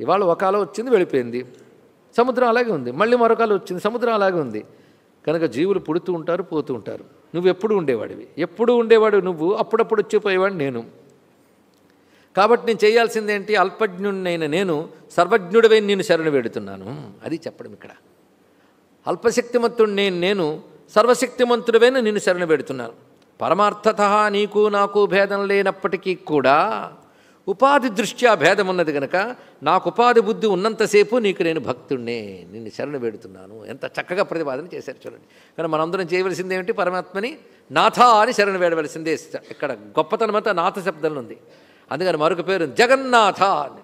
ఇవాళ ఒక అల వచ్చింది వెళ్ళిపోయింది, సముద్రం అలాగే ఉంది. మళ్ళీ మరొక అల వచ్చింది, సముద్రం అలాగే ఉంది. కనుక జీవులు పుడుతూ ఉంటారు, పోతూ ఉంటారు. నువ్వు ఎప్పుడు ఉండేవాడివి, ఎప్పుడు ఉండేవాడు నువ్వు, అప్పుడప్పుడు వచ్చిపోయేవాడు నేను. కాబట్టి నేను చేయాల్సిందేంటి? అల్పజ్ఞుడినైన నేను సర్వజ్ఞుడివై నేను శరణు వేడుతున్నాను. అది చెప్పడం ఇక్కడ. అల్పశక్తిమంతుడిని నేను సర్వశక్తిమంతుడివైన నిన్ను శరణు వేడుతున్నాను. పరమార్థత నీకు నాకు భేదం లేనప్పటికీ కూడా ఉపాధి దృష్ట్యా భేదం ఉన్నది కనుక నాకు ఉపాధి బుద్ధి ఉన్నంతసేపు నీకు నేను భక్తుడినే, నిన్ను శరణు వేడుతున్నాను. ఎంత చక్కగా ప్రతిపాదన చేశారు చూడండి. కానీ మనందరం చేయవలసింది ఏమిటి? పరమాత్మని నాథ అని శరణు వేడవలసిందే. ఇక్కడ గొప్పతనం అంతా నాథ శబ్దంలో ఉంది. అందుకని మరొక పేరు జగన్నాథ అని.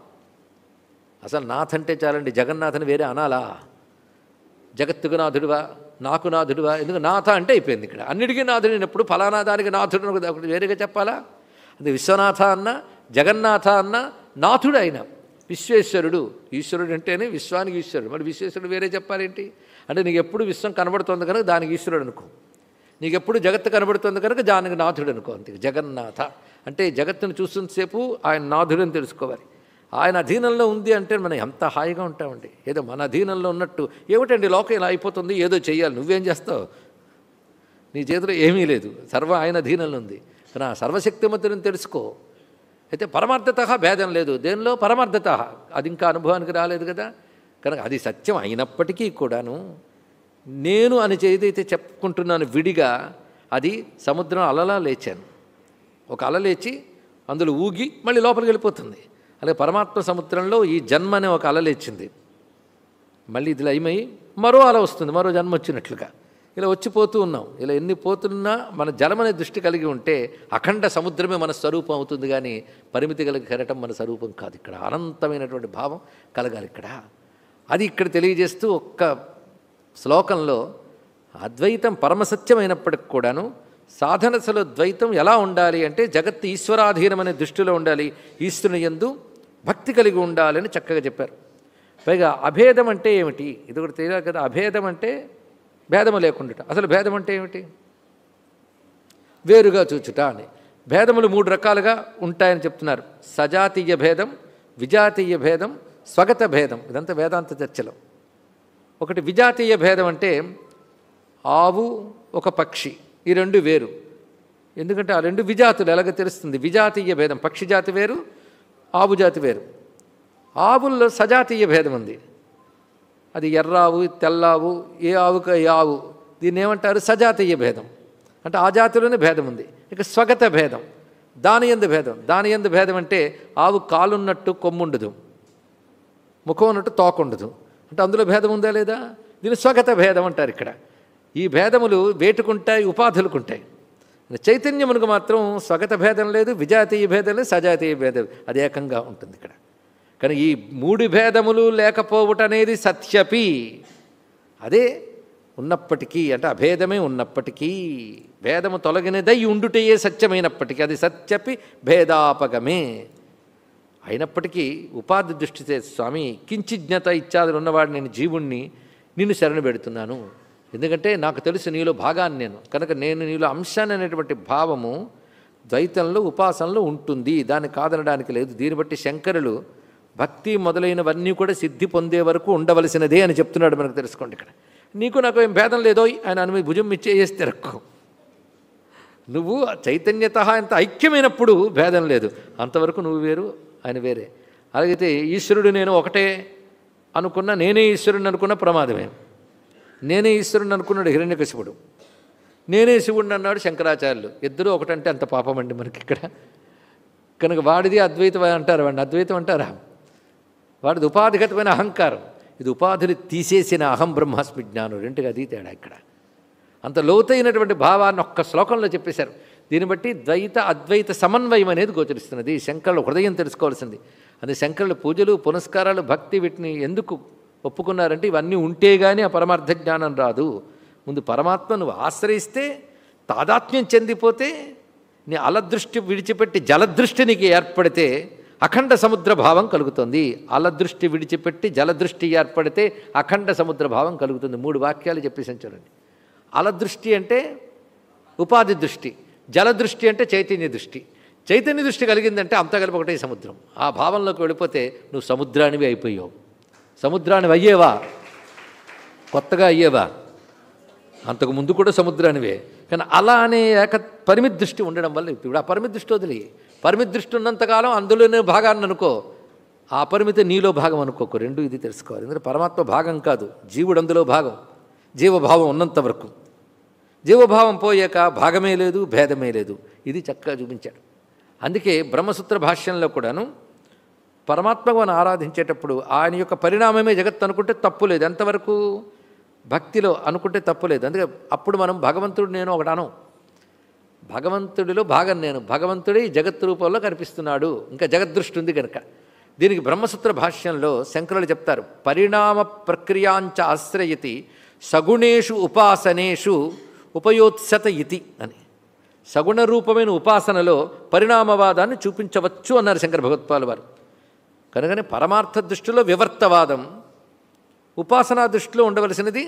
అసలు నాథ అంటే చాలండి, జగన్నాథని వేరే అనాలా? జగత్తుకు నాథుడివా, నాకు నాథుడివా? ఎందుకు నాథ అంటే అయిపోయింది ఇక్కడ. అన్నిటికీ నాథుడినప్పుడు ఫలానా దానికి నాథుడు ఒకటి వేరేగా చెప్పాలా? అది విశ్వనాథ అన్న జగన్నాథ అన్న నాథుడు అయినా విశ్వేశ్వరుడు. ఈశ్వరుడు అంటేనే విశ్వానికి ఈశ్వరుడు. మరి విశ్వేశ్వరుడు వేరే చెప్పాలేంటి? అంటే నీకు ఎప్పుడు విశ్వం కనబడుతుంది కనుక దానికి ఈశ్వరుడు అనుకో, నీకు ఎప్పుడు జగత్తు కనబడుతుంది కనుక దానికి నాథుడు అనుకో. అంతే. జగన్నాథ అంటే జగత్తును చూస్తున్నంతసేపు ఆయన నాథుడని తెలుసుకోవాలి. ఆయన అధీనంలో ఉంది అంటే మనం ఎంత హాయిగా ఉంటామండి. ఏదో మన అధీనంలో ఉన్నట్టు. ఏమిటండి లోకం ఇలా అయిపోతుంది, ఏదో చెయ్యాలి, నువ్వేం చేస్తావు? నీ చేతిలో ఏమీ లేదు, సర్వ ఆయన అధీనంలో ఉంది. కానీ ఆ సర్వశక్తిమంతుని తెలుసుకో. అయితే పరమార్థత భేదం లేదు దేనిలో, పరమార్థత అది ఇంకా అనుభవానికి రాలేదు కదా. కనుక అది సత్యం అయినప్పటికీ కూడాను నేను అని ఏదైతే చెప్పుకుంటున్నాను విడిగా, అది సముద్రం అలలా లేచాను. ఒక అల లేచి అందులో ఊగి మళ్ళీ లోపలికి వెళ్ళిపోతుంది. అలాగే పరమాత్మ సముద్రంలో ఈ జన్మ అనే ఒక అల లేచింది. మళ్ళీ ఇది లయమై మరో అల వస్తుంది, మరో జన్మ వచ్చినట్లుగా. ఇలా వచ్చిపోతూ ఉన్నాం. ఇలా ఎన్ని పోతున్నా మన జలం అనే దృష్టి కలిగి ఉంటే అఖండ సముద్రమే మన స్వరూపం అవుతుంది. కానీ పరిమితి కలిగి కెరటం మన స్వరూపం కాదు. ఇక్కడ అనంతమైనటువంటి భావం కలగాలి ఇక్కడ. అది ఇక్కడ తెలియజేస్తూ ఒక్క శ్లోకంలో అద్వైతం పరమసత్యమైనప్పటికి కూడాను సాధనసలో ద్వైతం ఎలా ఉండాలి అంటే జగత్తు ఈశ్వరాధీనమనే దృష్టిలో ఉండాలి, ఈశ్వరుని యందు భక్తి కలిగి ఉండాలని చక్కగా చెప్పారు. పైగా అభేదం అంటే ఏమిటి? ఇది కూడా తెలియదు కదా. అభేదం అంటే భేదము లేకుండా. అసలు భేదం అంటే ఏమిటి? వేరుగా చూచుట అని. భేదములు 3 రకాలుగా ఉంటాయని చెప్తున్నారు. సజాతీయ భేదం, విజాతీయ భేదం, స్వగత భేదం. ఇదంతా వేదాంత చర్చలో. ఒకటి విజాతీయ భేదం అంటే ఆవు ఒక పక్షి, ఈ రెండు వేరు. ఎందుకంటే ఆ రెండు విజాతులు ఎలాగ తెలుస్తుంది? విజాతీయ భేదం, పక్షి జాతి వేరు, ఆవు జాతి వేరు. ఆవుల్లో సజాతీయ భేదం ఉంది. అది ఎర్రావు, తెల్లావు, ఏ ఆవుక ఏ ఆవు, దీన్ని ఏమంటారు? సజాతీయ భేదం. అంటే ఆ జాతిలోనే భేదం ఉంది. ఇక స్వగత భేదం, దాని యందు భేదం. దాని యందు భేదం అంటే ఆవు కాలున్నట్టు కొమ్ముండదు, ముఖం ఉన్నట్టు తోకుండదు. అంటే అందులో భేదం ఉందా లేదా? దీన్ని స్వగత భేదం అంటారు. ఇక్కడ ఈ భేదములు వేటుకుంటాయి, ఉపాధులకుంటాయి. చైతన్యమునకు మాత్రం స్వగత భేదం లేదు, విజాతీయ భేదం లేదు, సజాతీయ భేదం, అది ఏకంగా ఉంటుంది ఇక్కడ. కానీ ఈ 3 భేదములు లేకపోవటం అనేది సత్యపి, అదే ఉన్నప్పటికీ, అంటే అభేదమే ఉన్నప్పటికీ, భేదము తొలగినదై ఉండుటయే సత్యమైనప్పటికీ అది సత్యపి భేదాపగమే అయినప్పటికీ ఉపాధి దృష్టితే స్వామి కించిజ్ఞత ఇత్యాదులు ఉన్నవాడు నేను జీవుణ్ణి నిన్ను శరణు పెడుతున్నాను. ఎందుకంటే నాకు తెలుసు నీలో భాగాన్ని నేను, కనుక నేను నీలో అంశాన్ని అనేటువంటి భావము ద్వైతంలో ఉపాసనలో ఉంటుంది, దాన్ని కాదనడానికి లేదు. దీన్ని బట్టి శంకరులు భక్తి మొదలైనవన్నీ కూడా సిద్ధి పొందే వరకు ఉండవలసినదే అని చెప్తున్నాడు. మనకు తెలుసుకోండి. ఇక్కడ నీకు నాకు ఏం భేదం లేదో ఆయన అనుమతి భుజం ఇచ్చేసి తిరక్కు. నువ్వు చైతన్యత ఎంత ఐక్యమైనప్పుడు భేదం లేదు, అంతవరకు నువ్వు వేరు ఆయన వేరే. అలాగైతే ఈశ్వరుడు నేను ఒకటే అనుకున్నా, నేనే ఈశ్వరుని అనుకున్న ప్రమాదమే. నేనే ఈశ్వరుని అనుకున్నాడు హిరణ్యకశిపుడు, నేనే శివుడిని అన్నాడు శంకరాచార్యులు. ఇద్దరూ ఒకటంటే అంత పాపం అండి మనకి ఇక్కడ. కనుక వాడిది అద్వైతం అంటారు, వాడిని అద్వైతం అంటారా? వాడిది ఉపాధిగతమైన అహంకారం, ఇది ఉపాధిని తీసేసిన అహం బ్రహ్మాస్మి జ్ఞానం. రెండుగా అది తేడా ఇక్కడ. అంత లోతైనటువంటి భావాన్ని ఒక్క శ్లోకంలో చెప్పేశారు. దీన్ని బట్టి ద్వైత అద్వైత సమన్వయం అనేది గోచరిస్తున్నది. శంకరుల హృదయం తెలుసుకోవాల్సింది. అది శంకరుల పూజలు పునస్కారాలు భక్తి వీటిని ఎందుకు ఒప్పుకున్నారంటే ఇవన్నీ ఉంటే కానీ ఆ పరమార్థ జ్ఞానం రాదు. ముందు పరమాత్మ నువ్వు ఆశ్రయిస్తే, తాదాత్మ్యం చెందిపోతే, నీ అలదృష్టి విడిచిపెట్టి జలదృష్టి నీకు ఏర్పడితే అఖండ సముద్ర భావం కలుగుతుంది. అలదృష్టి విడిచిపెట్టి జలదృష్టి ఏర్పడితే అఖండ సముద్ర భావం కలుగుతుంది. 3 వాక్యాలు చెప్పేసాను చూడండి. అలదృష్టి అంటే ఉపాధి దృష్టి, జలదృష్టి అంటే చైతన్య దృష్టి. చైతన్య దృష్టి కలిగిందంటే అంతా కలిపి ఒకటే సముద్రం. ఆ భావంలోకి వెళ్ళిపోతే నువ్వు సముద్రానివి అయిపోయావు. సముద్రానివి అయ్యేవా? కొత్తగా అయ్యేవా? అంతకు ముందు కూడా సముద్రానివే. కానీ అలా అనే పరిమితి దృష్టి ఉండడం వల్ల ఇప్పుడు ఆ పరిమితి దృష్టి వదిలి, పరిమితి దృష్టి ఉన్నంతకాలం అందులోనే భాగాన్ని అనుకో, ఆ పరిమితి నీలో భాగం అనుకోకు. రెండు ఇది తెలుసుకోవాలి. ఎందుకంటే పరమాత్మ భాగం కాదు, జీవుడు అందులో భాగం. జీవభావం ఉన్నంత వరకు, జీవభావం పోయాక భాగమే లేదు, భేదమే లేదు. ఇది చక్కగా చూపించాడు. అందుకే బ్రహ్మసూత్ర భాష్యంలో కూడాను పరమాత్మకు మనం ఆరాధించేటప్పుడు ఆయన యొక్క పరిణామమే జగత్తు అనుకుంటే తప్పు లేదు. ఎంతవరకు భక్తిలో అనుకుంటే తప్పు లేదు. అందుకే అప్పుడు మనం భగవంతుడు నేను ఒకటి అనం. భగవంతుడిలో భాగం నేను, భగవంతుడే జగత్ రూపంలో కనిపిస్తున్నాడు. ఇంకా జగద్దృష్టి ఉంది కనుక. దీనికి బ్రహ్మసూత్ర భాష్యంలో శంకరులు చెప్తారు, పరిణామ ప్రక్రియాంచ ఆశ్రయతి సగుణేషు ఉపాసనేషు ఉపయోత్సత ఇతి అని. సగుణ రూపమైన ఉపాసనలో పరిణామవాదాన్ని చూపించవచ్చు అన్నారు శంకర భగవత్పాల్ వారు. కనుకనే పరమార్థ దృష్టిలో వివర్తవాదం, ఉపాసనా దృష్టిలో ఉండవలసినది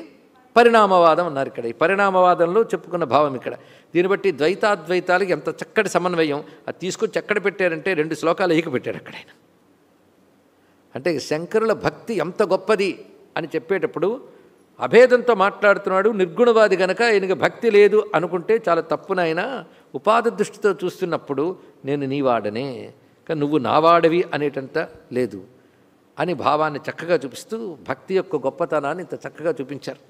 పరిణామవాదం అన్నారు. ఇక్కడ ఈ పరిణామవాదంలో చెప్పుకున్న భావం ఇక్కడ. దీన్ని బట్టి ద్వైతాద్వైతాలకి ఎంత చక్కటి సమన్వయం. అది తీసుకొచ్చి ఎక్కడ పెట్టారంటే 2 శ్లోకాలు ఏక పెట్టాడు అక్కడ ఆయన. అంటే శంకరుల భక్తి ఎంత గొప్పది అని చెప్పేటప్పుడు అభేదంతో మాట్లాడుతున్నాడు. నిర్గుణవాది గనక ఆయనకి భక్తి లేదు అనుకుంటే చాలా తప్పునైనా ఉపాధి దృష్టితో చూస్తున్నప్పుడు నేను నీవాడనే, కానీ నువ్వు నావాడవి అనేటంత లేదు అని భావాన్ని చక్కగా చూపిస్తూ భక్తి యొక్క గొప్పతనాన్ని ఇంత చక్కగా చూపించారు.